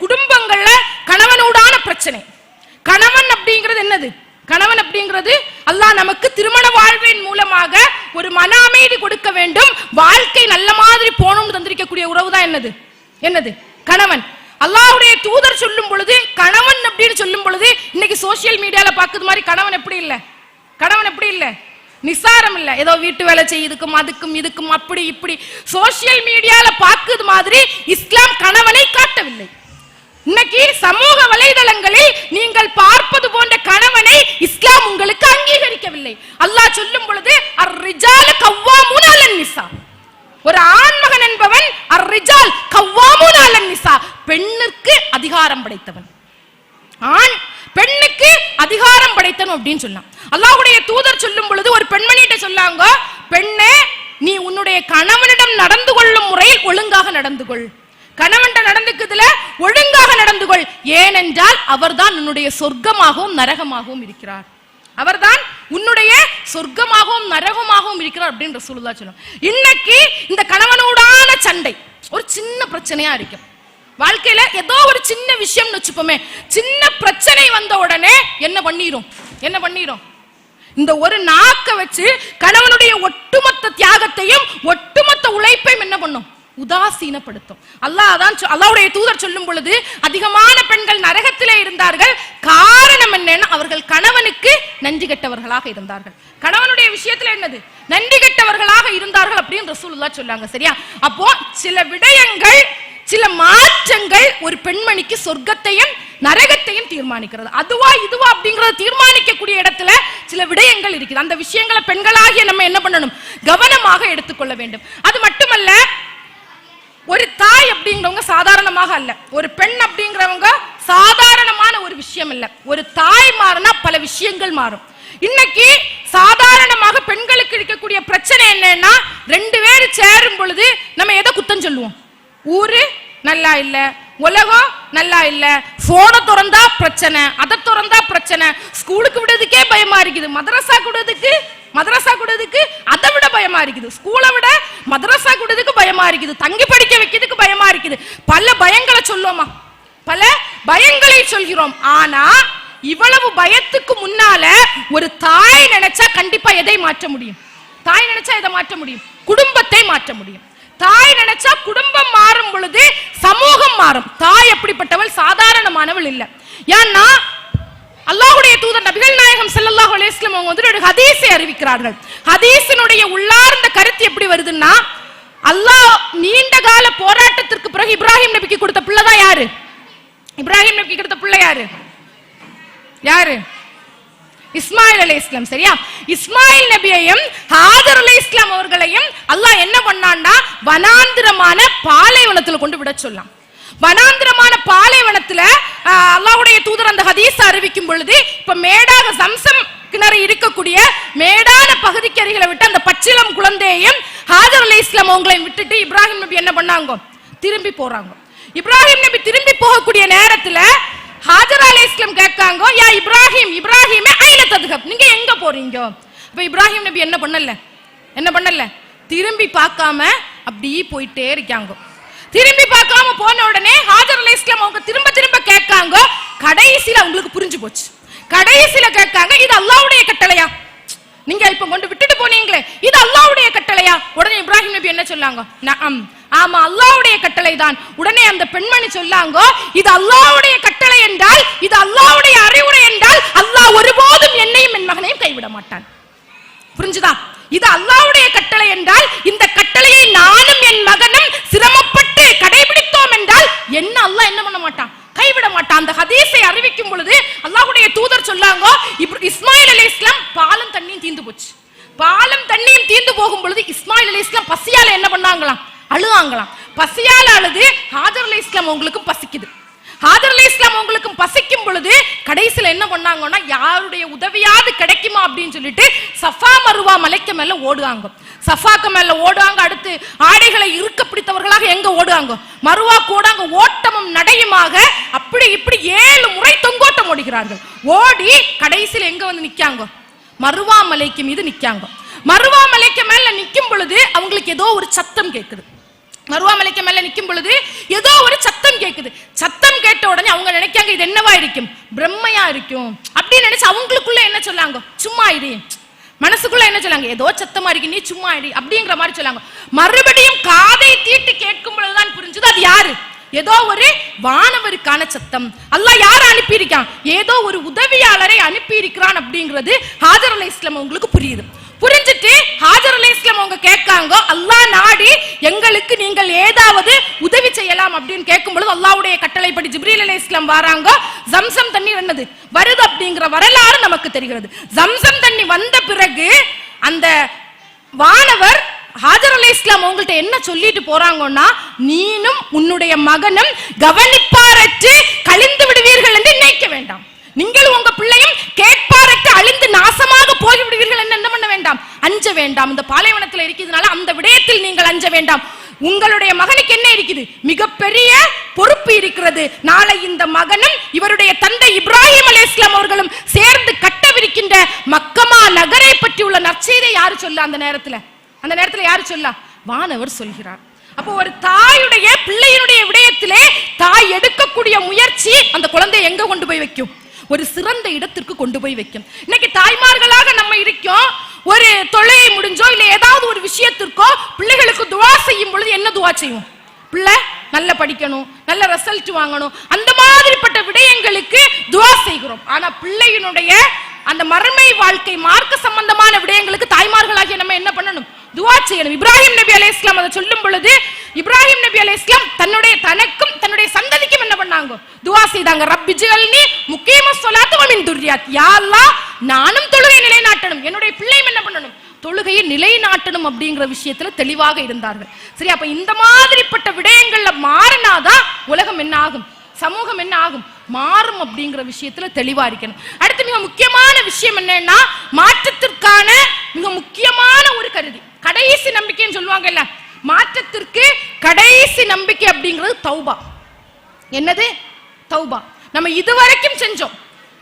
குடும்பங்கள்ல கணவனோடான பிரச்சனை. கணவன் அப்படிங்கிறது என்னது? கணவன் அப்படிங்கிறது அல்லாஹ் நமக்கு திருமண வாழ்வின் மூலமாக ஒரு மன அமைதி கொடுக்க வேண்டும், வாழ்க்கை நல்ல மாதிரி போகணும்னு தந்திருக்கக்கூடிய உறவு தான் என்னது? கணவன். அல்லாஹ்வுடைய தூதர் சொல்லும் பொழுது கணவன் அப்படின்னு சொல்லும் பொழுது, இன்னைக்கு சோசியல் மீடியால பாக்குறது மாதிரி கணவன் எப்படி இல்ல, நிசாரம் இல்ல, ஏதோ வீட்டு வேலை செய்யுதுக்கும் அதுக்கும் இதுக்கும் அப்படி இப்படி சோசியல் மீடியால பாக்குது மாதிரி இஸ்லாம் கணவனை காட்டவில்லை. இன்னைக்கு சமூக வலைதளங்களில் நீங்கள் பார்ப்பது போன்ற கணவனை இஸ்லாம் உங்களுக்கு அங்கீகரிக்கவில்லை. அல்லாஹ் சொல்லும் பொழுது அர்-ரிஜாலு கவ்வாமூன அலன் நிசா, ஒரு ஆண்மகன் என்பவன் அர்-ரிஜால் கவ்வாமூன அலன் நிசா, பெண்ணுக்கு அதிகாரம் படைத்தவன், ஆண் பெண்ணுக்கு அதிகாரம் படைத்தவன் அப்படின்னு சொன்னான். அல்லாஹ்வுடைய தூதர் சொல்லும் பொழுது ஒரு பெண்மணிகிட்ட சொன்னாங்க, பெண்ணே நீ உன்னுடைய கணவனிடம் நடந்து கொள்ளும் முறையில் ஒழுங்காக நடந்து கொள், கணவன்கிட்ட நடந்துக்குதுல ஒழுங்காக நடந்து கொள், ஏனென்றால் அவர்தான் உன்னுடைய சொர்க்கமாகவும் நரகமாகவும் இருக்கிறார், அவர்தான் உன்னுடைய சொர்க்கமாகவும் நரகமாகவும் இருக்கிறார் அப்படின்னு ரசூலுல்லாஹ் சொல்றாங்க. இன்னைக்கு இந்த கணவனோடான சண்டை ஒரு சின்ன பிரச்சனையா இருக்கும். வாழ்க்கையில ஏதோ ஒரு சின்ன விஷயம்னு வச்சுப்போமே, சின்ன பிரச்சனை வந்த உடனே என்ன பண்ணிரும்? இந்த ஒரு நாக்க வச்சு கணவனுடைய ஒட்டுமொத்த தியாகத்தையும் ஒட்டுமொத்த உழைப்பையும் என்ன பண்ணும்? உதாசீனப்படுத்தும். அல்லாஹ்வுடைய தூதர் சொல்லும் பொழுது அதிகமான பெண்கள் நரகத்திலே இருந்தார்கள். காரணம் என்னன்னா, அவர்கள் கணவனுக்கு நன்றி கெட்டவர்களாக இருந்தார்கள். கணவனுடைய விஷயத்துல என்னது? நன்றி கெட்டவர்களாக இருந்தார்கள் அப்படின்னு ரசூலுல்லாஹ் சொன்னாங்க. சரியா? அப்போ சில விடயங்கள், சில மாற்றங்கள் ஒரு பெண்மணிக்கு சொர்க்கத்தையும் நரகத்தையும் தீர்மானிக்கிறது. அதுவா இதுவா அப்படிங்கறத தீர்மானிக்கக்கூடிய இடத்துல சில விடயங்கள் இருக்குது. அந்த விஷயங்களை பெண்களாகிய நம்ம என்ன பண்ணணும்? கவனமாக எடுத்துக்கொள்ள வேண்டும். அது மட்டுமல்ல, ஒரு தாய் அப்படிங்கிறவங்க சாதாரணமாக அல்ல, ஒரு பெண் அப்படிங்கிறவங்க சாதாரணமான ஒரு விஷயம் இல்ல. ஒரு தாய் மாறினா பல விஷயங்கள் மாறும். இன்னைக்கு சாதாரணமாக பெண்களுக்கு இருக்கக்கூடிய பிரச்சனை என்னன்னா, ரெண்டு பேரும் சேரும் பொழுது நம்ம எதை குத்தம் சொல்லுவோம்? ஊரு நல்லா இல்ல, உலகம் நல்லா இல்ல, போனை திறந்தா பிரச்சனை, அதை திறந்தா பிரச்சனை, ஸ்கூலுக்கு விடுறதுக்கே பயமா இருக்குது, மதரசா கூடதுக்கு அதை விட பயமா இருக்குது, ஸ்கூலை விட மதரசா கூடதுக்கு பயமா இருக்குது, தங்கி படிக்க வைக்கிறதுக்கு பயமா இருக்குது. பல பயங்களை சொல்லுவோமா, பல பயங்களை சொல்கிறோம். ஆனா இவ்வளவு பயத்துக்கு முன்னால ஒரு தாய் நினைச்சா கண்டிப்பா எதை மாற்ற முடியும்? தாய் நினைச்சா எதை மாற்ற முடியும்? குடும்பத்தை மாற்ற முடியும். தாய் நினைச்சா குடும்பம் மாறும் பொழுது சமூகம் மாறும். தாய் எப்படிப்பட்டவள்? சாதாரணமானவள் இல்ல. ஏன்னா அல்லாஹ்வுடைய தூதர் நபிகள் நாயகம் ஸல்லல்லாஹு அலைஹி வஸல்லம் அவங்க வந்து ஒரு ஹதீஸை அறிவிக்கிறார்கள். ஹதீஸினுடைய உள்ளார்ந்த கருத்து எப்படி வருதுன்னா, அல்லாஹ் நீண்ட கால போராட்டத்திற்கு பிறகு இப்ராஹிம் நபிக்கு கொடுத்த பிள்ளை தான் யாரு? இப்ராஹிம் நபிக்கு கொடுத்த பிள்ளை யாரு? இஸ்மாயில் அலைஹிஸ்ஸலாம். சரியா? இஸ்மாயில் நபியையும் ஹாஜர் அலைஹிஸ்ஸலாம் அவர்களையும் அல்லாஹ் என்ன பண்ணான்னா வனாந்திரமான பாலைவனத்துல கொண்டு விட சொன்னான். வனாந்திரமான பாலைவனத்துல அல்லாஹ்வுடைய தூதர் அந்த ஹதீஸ் அறிவிக்கும் பொழுது, இப்ப மேடாக ஜம்சம் கிணறு இருக்கக்கூடிய மேடான பகுதிக்கு அருகில விட்டு அந்த பச்சிளம் குழந்தையையும் ஹாஜர் அலைஹிஸ்ஸலாம் அவங்களையும் விட்டுட்டு இப்ராஹிம் நபி என்ன பண்ணாங்க? திரும்பி போறாங்க. இப்ராஹிம் நபி திரும்பி போகக்கூடிய நேரத்துல ஹாஜர் அலைஹிஸ்ஸலாம் கேட்காங்க, யா இப்ராஹிமே ஐன தத்ஹப், நீங்க எங்க போறீங்க? அப்ப இப்ராஹிம் நபி என்ன பண்ணல? திரும்பி பார்க்காம அப்படியே போயிட்டே இருக்காங்க. திரும்பி பார்க்காம போன உடனே ஹாஜர் அலைஹிஸ்ஸலாம் அவங்க திரும்ப கேட்காங்க. கடைசியில அவங்களுக்கு புரிஞ்சு போச்சு. கடைசியில கேட்காங்க, இது அல்லாஹ்வுடைய கட்டளையா? நீங்க இப்ப கொண்டு விட்டுட்டு போனீங்களே, இது அல்லாஹ்வுடைய கட்டளையா? உடனே இப்ராஹிம் நபி என்ன சொன்னாங்க? நஅம், ஆமா அல்லாஹ்வுடைய கட்டளை தான். உடனே அந்த பெண்மணி சொன்னாங்க, இது அல்லாஹ்வுடைய கட்டளை என்றால், இது அல்லாஹ்வுடைய அறிவுரை என்றால், அல்லாஹ் ஒருபோதும் என்னையும் என் மகனையும் கைவிட மாட்டான். புரிஞ்சுதா? இது அல்லாஹ்வுடைய கட்டளை என்றால், இந்த கட்டளையை நானும் என் மகனும் சிரமப்பட்டு கடைபிடித்தோம் என்றால் என்ன அல்லாஹ் என்ன பண்ண மாட்டான்? கைவிட மாட்டான். அந்த ஹதீஸை அறிவிக்கும் பொழுது அல்லாஹ்வுடைய தூதர் சொன்னாங்க, இஸ்மாயில் அலைஹிஸ்ஸலாம் பாலும் தண்ணியும் தீந்து போச்சு. பாலும் தண்ணியும் தீந்து போகும் பொழுது இஸ்மாயில் அலைஹிஸ்ஸலாம் பசியால என்ன பண்ணாங்களாம்? அழுவாங்களாம். பசியால அழுது ஹாஜர் அலைஹிஸ்ஸலாம் அவங்களுக்கும் பசிக்குது. ஹாஜர் அலைஹிஸ்ஸலாம் அவங்களுக்கும் பசிக்கும் பொழுது கடைசியில என்ன பண்ணாங்கன்னா, யாருடைய உதவியாவது கிடைக்குமா அப்படின்னு சொல்லிட்டு சஃபா மருவா மலைக்கு மேல ஓடுவாங்க. சஃபாக்கு மேல ஓடுவாங்க. அடுத்து ஆடைகளை இருக்க பிடித்தவர்களாக எங்க ஓடுவாங்க? மருவா கூடாங்க. ஓட்டமும் நடையுமாக அப்படி இப்படி 7 முறை தொங்கோட்டம் ஓடுகிறார்கள். ஓடி கடைசியில எங்க வந்து நிக்காங்க? மருவா மலைக்கு மீது நிக்காங்க. மருவா மலைக்கு மேல நிக்கும் பொழுது அவங்களுக்கு ஏதோ ஒரு சத்தம் கேட்குது. மருவா மலைக்கு மேல நிக்கும் பொழுது ஏதோ ஒரு சத்தம் கேட்குது. சத்தம் கேட்ட உடனே அவங்க நினைக்காங்க, இது என்னவா இருக்கும்? பிரம்மையா இருக்கும் அப்படின்னு நினைச்சு அவங்களுக்குள்ள என்ன சொல்லாங்க? சும்மா இரு. மனசுக்குள்ள என்ன சொல்லாங்க? ஏதோ சத்தமா இருக்கு, நீ சும்மா இரு அப்படிங்கிற மாதிரி சொல்லாங்க. மறுபடியும் காதை தீட்டி கேட்கும் பொழுதுதான் புரிஞ்சது அது யாரு? ஏதோ ஒரு வானவருக்கான சத்தம். அல்லாஹ் யார அனுப்பி இருக்கான்? ஏதோ ஒரு உதவியாளரை அனுப்பி இருக்கிறான் அப்படிங்கிறது ஹாஜர் அலைஹிஸ்ஸலாம் உங்களுக்கு புரியுது. புரிஞ்சிட்டு ஹாஜர் அலைஹிஸ்ஸலாம் அவங்க கேட்காங்க, அல்லாஹ் நாடி எங்களுக்கு நீங்கள் ஏதாவது உதவி செய்யலாம் அப்படின்னு கேட்கும் பொழுது அல்லாஹ்வுடைய கட்டளைப்படி ஜிப்ரீல் அலைஹிஸ்ஸலாம் வராங்க. ஜம்சம் தண்ணி என்னது வருது அப்படிங்கிற வரலாறு நமக்கு தெரிகிறது. ஜம்சம் தண்ணி வந்த பிறகு அந்த வானவர் ஹாஜர் அலைஹிஸ்ஸலாம் அவங்கள்ட்ட என்ன சொல்லிட்டு போறாங்கன்னா, நீனும் உன்னுடைய மகனும் கவனிப்பாரற்று கழிந்து விடுவீர்கள் என்று நினைக்க வேண்டாம். நீங்கள் உங்க பிள்ளையும் கேட்பாரற்று அழிந்து நாசமாக போய் விடுவீர்கள் என்று என்ன பண்ண வேண்டாம்? அஞ்ச வேண்டாம். இந்த பாலைவனத்தில் இருக்கிறதுனால அந்த விடயத்தில் நீங்கள் அஞ்ச வேண்டாம். உங்களுடைய மகனுக்கு என்ன இருக்குது? மிகப்பெரிய பொறுப்பு இருக்கிறது. நாளை இந்த மகனும் இவருடைய தந்தை இப்ராஹிம் அலைஹிஸ்ஸலாம் அவர்களும் சேர்ந்து கட்டவிருக்கின்ற மக்கமா நகரை பற்றி உள்ள நற்செய்தியை யாரு சொல்ல? அந்த நேரத்துல யாரு சொல்ல? வானவர் சொல்கிறார். அப்போ ஒரு தாயுடைய பிள்ளையினுடைய விடயத்திலே தாய் எடுக்கக்கூடிய முயற்சி அந்த குழந்தையை எங்க கொண்டு போய் வைக்கும்? ஒரு சிறந்த இடத்திற்கு கொண்டு போய் வைக்கும். இன்னைக்கு தாய்மார்களாக நம்ம இருக்கோம். ஒரு தொழிலை முடிஞ்சோ இல்ல ஏதாவது ஒரு விஷயத்திற்கோ பிள்ளைகளுக்கு துவா செய்யும் பொழுது என்ன துவா செய்வோம்? பிள்ளை நல்லா படிக்கணும், நல்ல ரிசல்ட் வாங்கணும், அந்த மாதிரிப்பட்ட விடயங்களுக்கு துவா செய்கிறோம். ஆனா பிள்ளையினுடைய அந்த மறுமை வாழ்க்கை மார்க்க சம்பந்தமான விடயங்களுக்கு தாய்மார்களாகிய நம்ம என்ன பண்ணணும்? துவா செய்யணும். இப்ராஹிம் நபி அலைஹிஸ்ஸலாம் அதை சொல்லும் பொழுது இப்ராஹிம் நபி அலைஹிஸ்ஸலாம் தனக்கும் தன்னுடைய சந்ததிக்கும் என்ன பண்ணாங்க? துவா செய்தாங்க. ரப்பி ஜஅல்னி முகீமஸ் ஸலாத்தி வ மின் துர்ரியாத்தி, யா அல்லாஹ் நானும் தொழுகை நிலைநாட்டணும், என்னுடைய பிள்ளையும் என்ன பண்ணணும்? தொழுகையை நிலைநாட்டணும் அப்படிங்கிற விஷயத்துல தெளிவாக இருந்தார்கள். சரி, அப்ப இந்த மாதிரிப்பட்ட விடயங்கள்ல மாறினாதான் உலகம் என்ன ஆகும்? சமூகம் என்ன ஆகும்? மாறும் அப்படிங்கிற விஷயத்துல தெளிவா இருக்கணும். அடுத்து மிக முக்கியமான விஷயம் என்னன்னா, மாற்றத்திற்கான மிக முக்கியமான ஒரு கருதி கடைசி நம்பிக்கைன்னு சொல்லுவாங்கல்ல, மாற்றத்திற்கு கடைசி நம்பிக்கை அப்படிங்கிறது தௌபா. என்னது? தௌபா. நம்ம இதுவரைக்கும் செஞ்சோம்,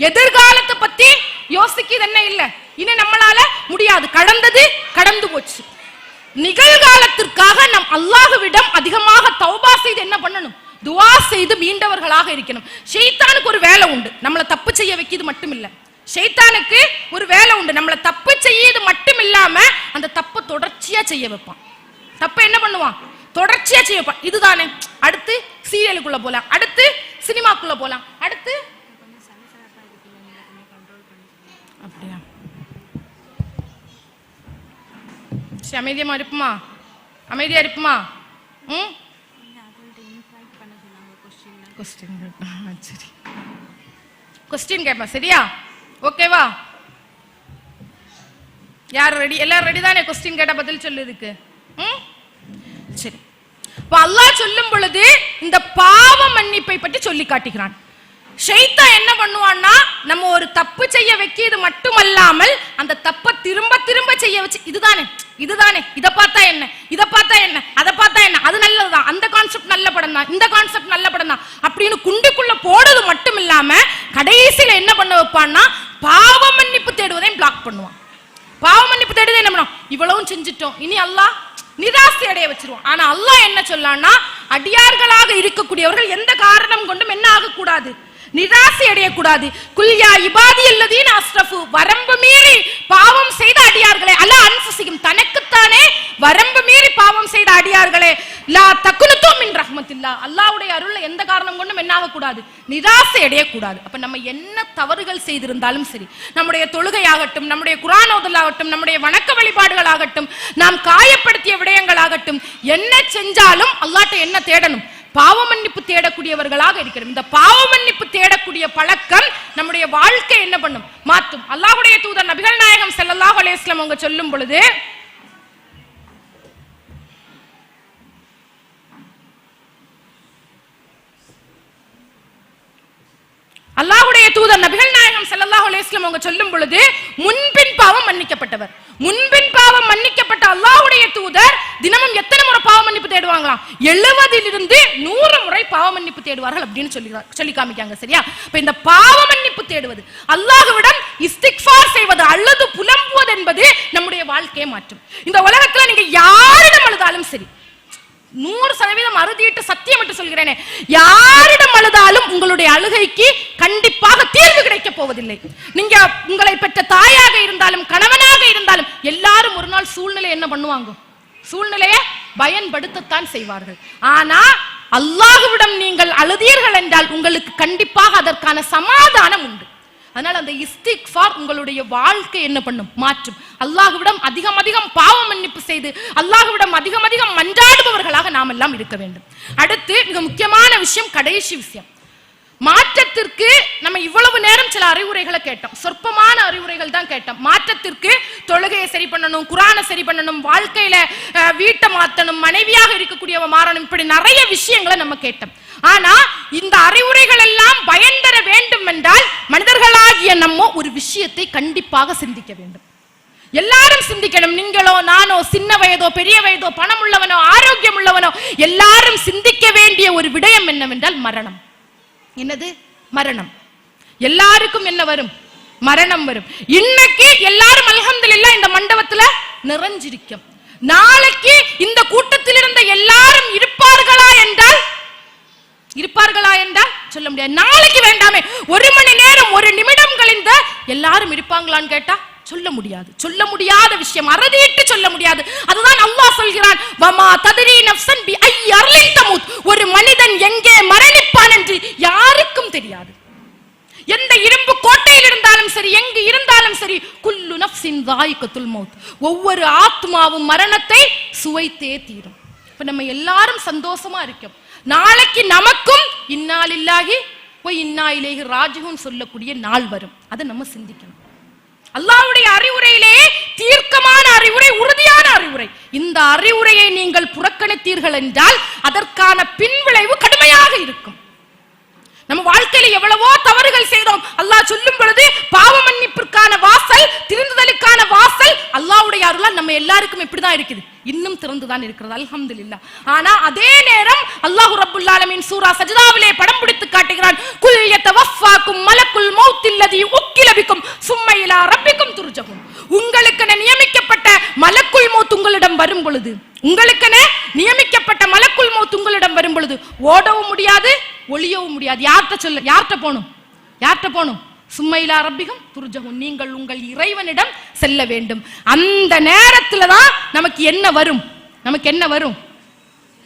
எதிர்காலத்தை பத்தி யோசிக்கிறது என்ன இல்ல, இனி நம்மளால முடியாது, கடந்தது கடந்து போச்சு. நிகழ்காலத்திற்காக நம் அல்லாஹ்விடம் அதிகமாக தௌபா செய்து என்ன பண்ணணும்? துஆ செய்து மீண்டவர்களாக இருக்கணும். ஷைத்தானுக்கு ஒரு வேலை உண்டு, நம்மளை தப்பு செய்ய வைக்கிறது மட்டும் இல்ல. ஷைத்தானுக்கு ஒரு வேலை உண்டு, நம்மளை தப்பு செய்யது மட்டும் இல்லாம அந்த தப்பை தொடர்ச்சியா செய்ய வைப்பான். தப்ப என்ன பண்ணுவான்? தொடர்ச்சியா செய்ய வைப்பான். இதுதானே. அடுத்து சீரியலுக்குள்ள போலாம், அடுத்து சினிமாக்குள்ள போலாம், அடுத்து அப்படியா அமைதியா இருப்புமா, அமைதியா இருப்புமா. கொஸ்டின் கேட்பா, சரியா? ஓகேவா? யார் ரெடி? எல்லாரும் ரெடி தானே? கொஸ்டின் கேட்டா பதில் சொல்லுதுக்கு. சரி, இப்ப அல்லாஹ் சொல்லும் பொழுது இந்த பாவ மன்னிப்பை பற்றி சொல்லி காட்டுகிறான். ஷைத்தான் என்ன பண்ணுவான்னா, நம்ம ஒரு தப்பு செய்ய வைக்கிறது மட்டுமல்லாமல் அந்த தப்பை திரும்ப திரும்ப செய்ய வச்சு, இதுதானே இதுதானே, இதை பார்த்தா என்ன, இதை பார்த்தா என்ன, அதை பார்த்தா என்ன, அது நல்லதுதான், அந்த கான்செப்ட் நல்ல படம் தான், இந்த கான்செப்ட் நல்ல படம் தான் அப்படின்னு குண்டிக்குள்ள போடுறது மட்டும் இல்லாம கடைசியில என்ன பண்ண வைப்பான்னா, பாவ மன்னிப்பு தேடுவதையும் பிளாக் பண்ணுவான். பாவ மன்னிப்பு தேடுவதை என்ன பண்ணுவோம்? இவ்வளவும் செஞ்சுட்டோம், இனி அல்லாஹ் நிராசை அடைய வச்சிருவோம். ஆனா அல்லாஹ் என்ன சொல்லான்னா, அடியார்களாக இருக்கக்கூடியவர்கள் எந்த காரணம் கொண்டும் என்ன ஆகக்கூடாது? நிராசை அடையக்கூடாது. குல்யா இபாதி அல்லதீன அஸ்ரஃபு, வரம்பு மீறி பாவம் செய்த அடியார்களே, அல்ல அன்ஃபுஸிஹிம், தனக்குத்தானே வரம்பு மீறி பாவம் செய்த அடியார்களே, லா தக்னுது மின் ரஹ்மத்தில்லாஹ், அல்லாஹ்வுடைய அருள்ல எந்த காரணம் கொண்டும் என்ன ஆகக்கூடாது? நிராசை அடையக்கூடாது. அப்ப நம்ம என்ன தவறுகள் செய்திருந்தாலும் சரி, நம்முடைய தொழுகையாகட்டும், நம்முடைய குர்ஆன் ஓதலாகட்டும், நம்முடைய வணக்க வழிபாடுகளாகட்டும், நாம் காயப்படுத்திய விடயங்களாகட்டும், என்ன செஞ்சாலும் அல்லாஹ்ட்ட என்ன தேடணும்? பாவ மன்னிப்பு தேடக்கூடியவர்களாக இருக்கிறோம். இந்த பாவ மன்னிப்பு தேடக்கூடிய பழக்கம் நம்முடைய வாழ்க்கை என்ன பண்ணும்? மாற்றும். அல்லாஹ்வுடைய தூதர் நபிகள் நாயகம் ஸல்லல்லாஹு அலைஹி வஸல்லம் அவங்க சொல்லும் பொழுது, அல்லாஹ்வுடைய தூதர் நபிகள் நாயகம் ஸல்லல்லாஹு அலைஹி வஸல்லம் அவங்க சொல்லும் பொழுது, முன்பின் பாவம் மன்னிக்கப்பட்டவர். முன்பின் பாவம் மன்னிக்கப்பட்ட அல்லாஹ்வுடைய தூதர் தினமும் எத்தனை முறை பாவ மன்னிப்பு தேடுவாங்களாம்? 70 100 முறை பாவ மன்னிப்பு தேடுவார்கள் அப்படின்னு சொல்லி காமிக்காங்க. சரியா? இப்ப இந்த பாவ மன்னிப்பு தேடுவது, அல்லாஹ்விடம் இஸ்திக்ஃபார் செய்வது அல்லது புலம்புவது என்பது நம்முடைய வாழ்க்கையை மாற்றும். இந்த உலகத்துல நீங்க யாரிடம் அழுதாலும் சரி, 100% அறுதிட்டு சத்தியமிட்டு சொல்கிறேனே, யாரிடம் அழுதாலும் உங்களுடைய அழுகைக்கு கண்டிப்பாக தீர்வு கிடைக்க போவதில்லை. நீங்க உங்களை பெற்ற தாயாக இருந்தாலும் கணவனாக இருந்தாலும் எல்லாரும் ஒரு நாள் சூழ்நிலை என்ன பண்ணுவாங்க? சூழ்நிலையை பயன்படுத்தத்தான் செய்வார்கள். ஆனா அல்லாஹ்விடம் நீங்கள் அழுதீர்கள் என்றால் உங்களுக்கு கண்டிப்பாக அதற்கான சமாதானம் உண்டு. அதனால அந்த இஸ்திக்ஃபார் உங்களுடைய வாழ்க்கை என்ன பண்ணும்? மாற்றும். அல்லாஹ்விடம் அதிகம் அதிகம் பாவ மன்னிப்பு செய்து அல்லாஹ்விடம் அதிகம் அதிகம் மன்றாடுபவர்களாக நாம் எல்லாம் இருக்க வேண்டும். அடுத்து மிக முக்கியமான விஷயம், கடைசி விஷயம், மாற்றத்திற்கு நம்ம இவ்வளவு நேரம் சில அறிவுரைகளை கேட்டோம், சொற்பமான அறிவுரைகள் தான் கேட்டோம். மாற்றத்திற்கு தொழுகையை சரி பண்ணணும், குர்ஆனை சரி பண்ணணும், வாழ்க்கையில வீட்டை மாற்றணும், மனைவியாக இருக்கக்கூடியவ மாறணும், இப்படி நிறைய விஷயங்களை நம்ம கேட்டோம். ஆனா இந்த அறிவுரைகள் எல்லாம் பயன் தர வேண்டும் என்றால் மனிதர்களாகிய நம்ம ஒரு விஷயத்தை கண்டிப்பாக சிந்திக்க வேண்டும். எல்லாரும் சிந்திக்கணும். நீங்களோ நானோ, சின்ன வயதோ பெரிய வயதோ, பணம் உள்ளவனோ ஆரோக்கியம் உள்ளவனோ, எல்லாரும் சிந்திக்க வேண்டிய ஒரு விடயம் என்னவென்றால் மரணம். என்னது? மரணம். எல்லாருக்கும் என்ன வரும்? மரணம் வரும். இன்னைக்கு எல்லாரும் அல்ஹம்துலில்லாஹ் இந்த மண்டபத்துல நிறைஞ்சிருக்கும். நாளைக்கு இந்த கூட்டத்தில் இருந்த எல்லாரும் இருப்பார்களா என்றால் சொல்ல முடியாது. நாளைக்கு வேண்டாமே, 1 மணி நேரம் 1 நிமிடம் கழிந்த எல்லாரும் இருப்பாங்களான்னு கேட்டா சொல்ல முடியாது. சொல்ல முடியாத விஷயம், அறுதிட்டு சொல்ல முடியாது. அதுதான் அல்லாஹ் சொல்கிறான், வமா தத்ரி நஃப்ஸன் பி ஐ அர்லின் தமூத், ஒரு மனிதன் எங்கே மரணிப்பான் என்று யாருக்கும் தெரியாது. எந்த இரும்பு கோட்டையில் இருந்தாலும் சரி, எங்கு இருந்தாலும் சரி, குல்லு நஃப்ஸின் ذائقத்துல் மௌத், ஒவ்வொரு ஆத்மாவும் மரணத்தை சுவைத்தே தீரும். இப்ப நம்ம எல்லாரும் சந்தோஷமா இருக்கோம். நாளைக்கு நமக்கும் இன்னா லில்லாஹி வ இன்னா இலைஹி ராஜிஊன் சொல்லக்கூடிய நாள் வரும். அதை நம்ம சிந்திக்கணும். அல்லாஹ்வுடைய அறிவுரையிலே தீர்க்கமான அறிவுரை, உறுதியான அறிவுரை. இந்த அறிவுரையை நீங்கள் புறக்கணித்தீர்கள் என்றால் அதற்கான பின்விளைவு கடுமையாக இருக்கும். நம்ம வாழ்க்கை வாழ்க்கையில எவ்வளவோ தவறுகள் செய்தோம். அல்லாஹ் சொல்லும் பொழுது பாவ மன்னிப்பிற்கான வாசல், திருந்துதலுக்கான வாசல் அல்லாஹ்வுடைய அருளால் நம்ம எல்லாருக்கும் இப்படிதான் இருக்குது, இன்னும் திறந்துதான் இருக்கிறது. அல்ஹம்துலில்லாஹ். ஆனா அதே நேரம் அல்லாஹ் ரப்புல் ஆலமீன் சூரா சஜ்தாவிலே படம் பிடித்து காட்டுகிறான், குல் யதவஃபாக்கும் மலக்குல் மௌத் அல்லதி உக்கில பிக்கும் சும்ம இலா ரப்பிக்கும் துர்ஜஊன். உங்களுக்கு நியமிக்கப்பட்ட மலக்குல் மௌத் உங்களிடம் வரும் பொழுது, உங்களுக்கு நியமிக்கப்பட்ட மலக்குல் மௌத் உங்களிடம் வரும் பொழுது ஓடவும் முடியாது, ஒளியவும் முடியாது. யார்கிட்ட போணும்? சும்மையிலா ரப்பிகம் துர்ஜஊன், நீங்கள் உங்கள் இறைவனிடம் செல்ல வேண்டும். அந்த நேரத்துல தான் நமக்கு என்ன வரும்?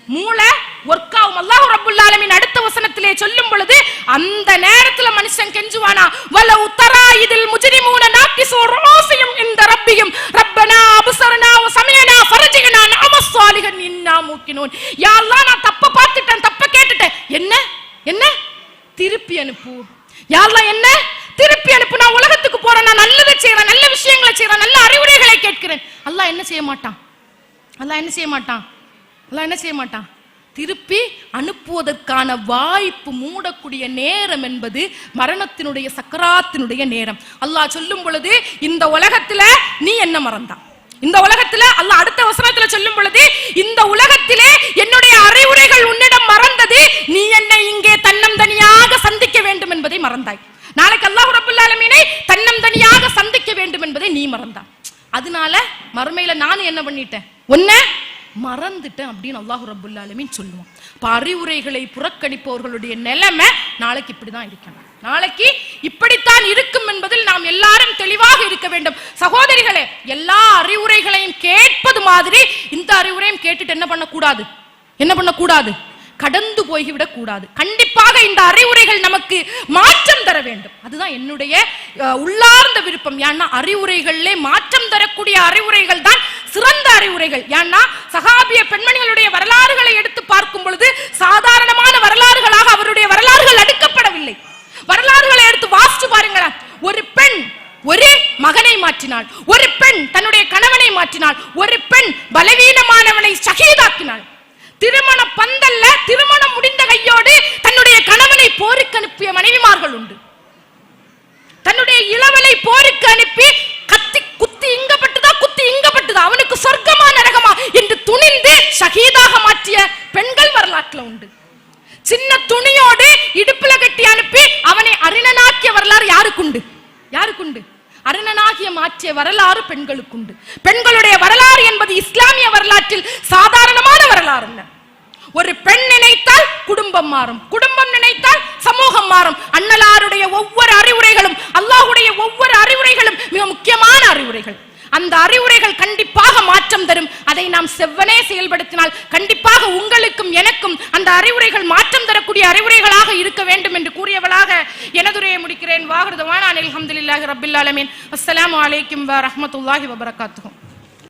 மூளை ஒர்க்காவும். அல்லாஹ் ரப்புல் ஆலமீன் அடுத்த வசனத்திலே சொல்லும் பொழுது அந்த நேரத்துல மனுஷன் கெஞ்சுவானா, வலவு தராயிதில் முஜ்ரிமூன நாக்கிசு ரூஸியும் இந்த ரப்பியும் ரப்பனா அப்ஸர்னா வ சமிஅனா ஃபர்ஜினா நஅமஸ் சாலிஹன் இன்னா மூக்கினூன். யா அல்லாஹ், நான் தப்ப பார்த்துட்டேன், தப்ப கேட்டுட்டேன், என்ன திருப்பி அனுப்பு. யா அல்லாஹ், என்ன திருப்பி அனுப்பு. நான் உலகத்துக்கு போறேன், நான் நல்லதை செய்யறேன், நல்ல விஷயங்களை செய்யறேன், நல்ல அறிவுரைகளை கேட்கிறேன். அல்லாஹ் என்ன செய்ய மாட்டான்? திருப்பி அனுப்புவதற்கான வாய்ப்பு மூடக்கூடிய நேரம் என்பது மரணத்தினுடைய சக்கராத்தினுடைய நேரம். அல்லாஹ் சொல்லும் பொழுது இந்த உலகத்துல நீ என்ன மறந்தான்? இந்த உலகத்துல அல்லாஹ் அடுத்த வசனத்துல சொல்லும் பொழுது, இந்த உலகத்திலே என்னுடைய அறிவுரைகள் உன்னிடம் மறந்தது, நீ என்னை இங்கே தன்னந்தனியாக சந்திக்க வேண்டும் என்பதை மறந்தாய். நாளைக்கு அல்லாஹ் ரப்புல் ஆலமீனை தன்னந்தனியாக சந்திக்க வேண்டும் என்பதை நீ மறந்தாய். அதனால மறுமையில நான் என்ன பண்ணிட்டேன்? உன்னை மறந்துட்டேன் அப்படின்னு அல்லாஹ் ரப்புல் ஆலமீன் சொல்லுவான். அறிவுரைகளை புறக்கணிப்பவர்களுடைய நிலைமை நாளைக்கு இப்படிதான் இருக்கணும், நாளைக்கு இப்படித்தான் இருக்கும் என்பதில் நாம் எல்லாரும் தெளிவாக இருக்க வேண்டும். சகோதரிகளே, எல்லா அறிவுரைகளையும் கேட்பது மாதிரி இந்த அறிவுரையும் கேட்டுட்டு என்ன பண்ணக்கூடாது? கடந்து போய்விடக் கூடாது. கண்டிப்பாக இந்த அறிவுரைகள் நமக்கு மாற்றம் தர வேண்டும். அதுதான் என்னுடைய உள்ளார்ந்த விருப்பம். ஏன்னா அறிவுரைகளிலே மாற்றம் தரக்கூடிய அறிவுரைகள் தான் சிறந்த அறிவுரைகள். ஏன்னா சஹாபிய பெண்மணிகளுடைய வரலாறுகளை எடுத்து பார்க்கும் பொழுது சாதாரணமான வரலாறுகளாக அவருடைய வரலாறுகள் அடுக்கப்படவில்லை. வரலாறுகளை எடுத்து வாசிச்சு பாருங்களேன். ஒரு பெண் ஒரு மகனை மாற்றினாள், ஒரு பெண் தன்னுடைய கணவனை மாற்றினாள், ஒரு பெண் பலவீனமானவனை ஷஹீதாக்கினாள். திருமண பந்தல்ல திருமணம் முடிந்த கையோடு தன்னுடைய கணவனை போருக்கு அனுப்பிய மனைவிமார்கள் உண்டு. தன்னுடைய இளவலை போருக்கு அனுப்பி குத்தி இங்கப்பட்டுதா அவனுக்கு சொர்க்கமா நரகமா என்று துணிந்து ஷஹீதாக மாற்றிய பெண்கள் வரலாற்றுல உண்டு. சின்ன துணியோடு இடுப்புல கட்டி அனுப்பி அவனை அரிணனாக்கிய வரலாறு யாருக்குண்டு? அரிணனாகிய மாற்றிய வரலாறு பெண்களுக்குண்டு. பெண்களுடைய வரலாறு என்பது இஸ்லாமிய வரலாற்றில் சாதாரணமான வரலாறு அல்ல. ஒரு பெண் நினைத்தால் குடும்பம் மாறும், குடும்பம் நினைத்தால் சமூகம் மாறும். அன்னலாருடைய ஒவ்வொரு அறிவுரைகளும், அல்லாஹ்வுடைய ஒவ்வொரு அறிவுரைகளும் மிக முக்கியமான அறிவுரைகள். அந்த அறிவுரைகள் கண்டிப்பாக மாற்றம் தரும். அதை நாம் செவ்வனே செயல்படுத்தினால் கண்டிப்பாக உங்களுக்கும் எனக்கும் அந்த அறிவுரைகள் மாற்றம் தரக்கூடிய அறிவுரைகளாக இருக்க வேண்டும் என்று கூறியவளாக எனதுரையை முடிக்கிறேன். வாஹிர் தவானா அல்ஹம்துலில்லாஹி ரப்பில் ஆலமீன். அஸ்ஸலாமு அலைக்கும் வ ரஹ்மத்துல்லாஹி வ பரகாத்துஹு.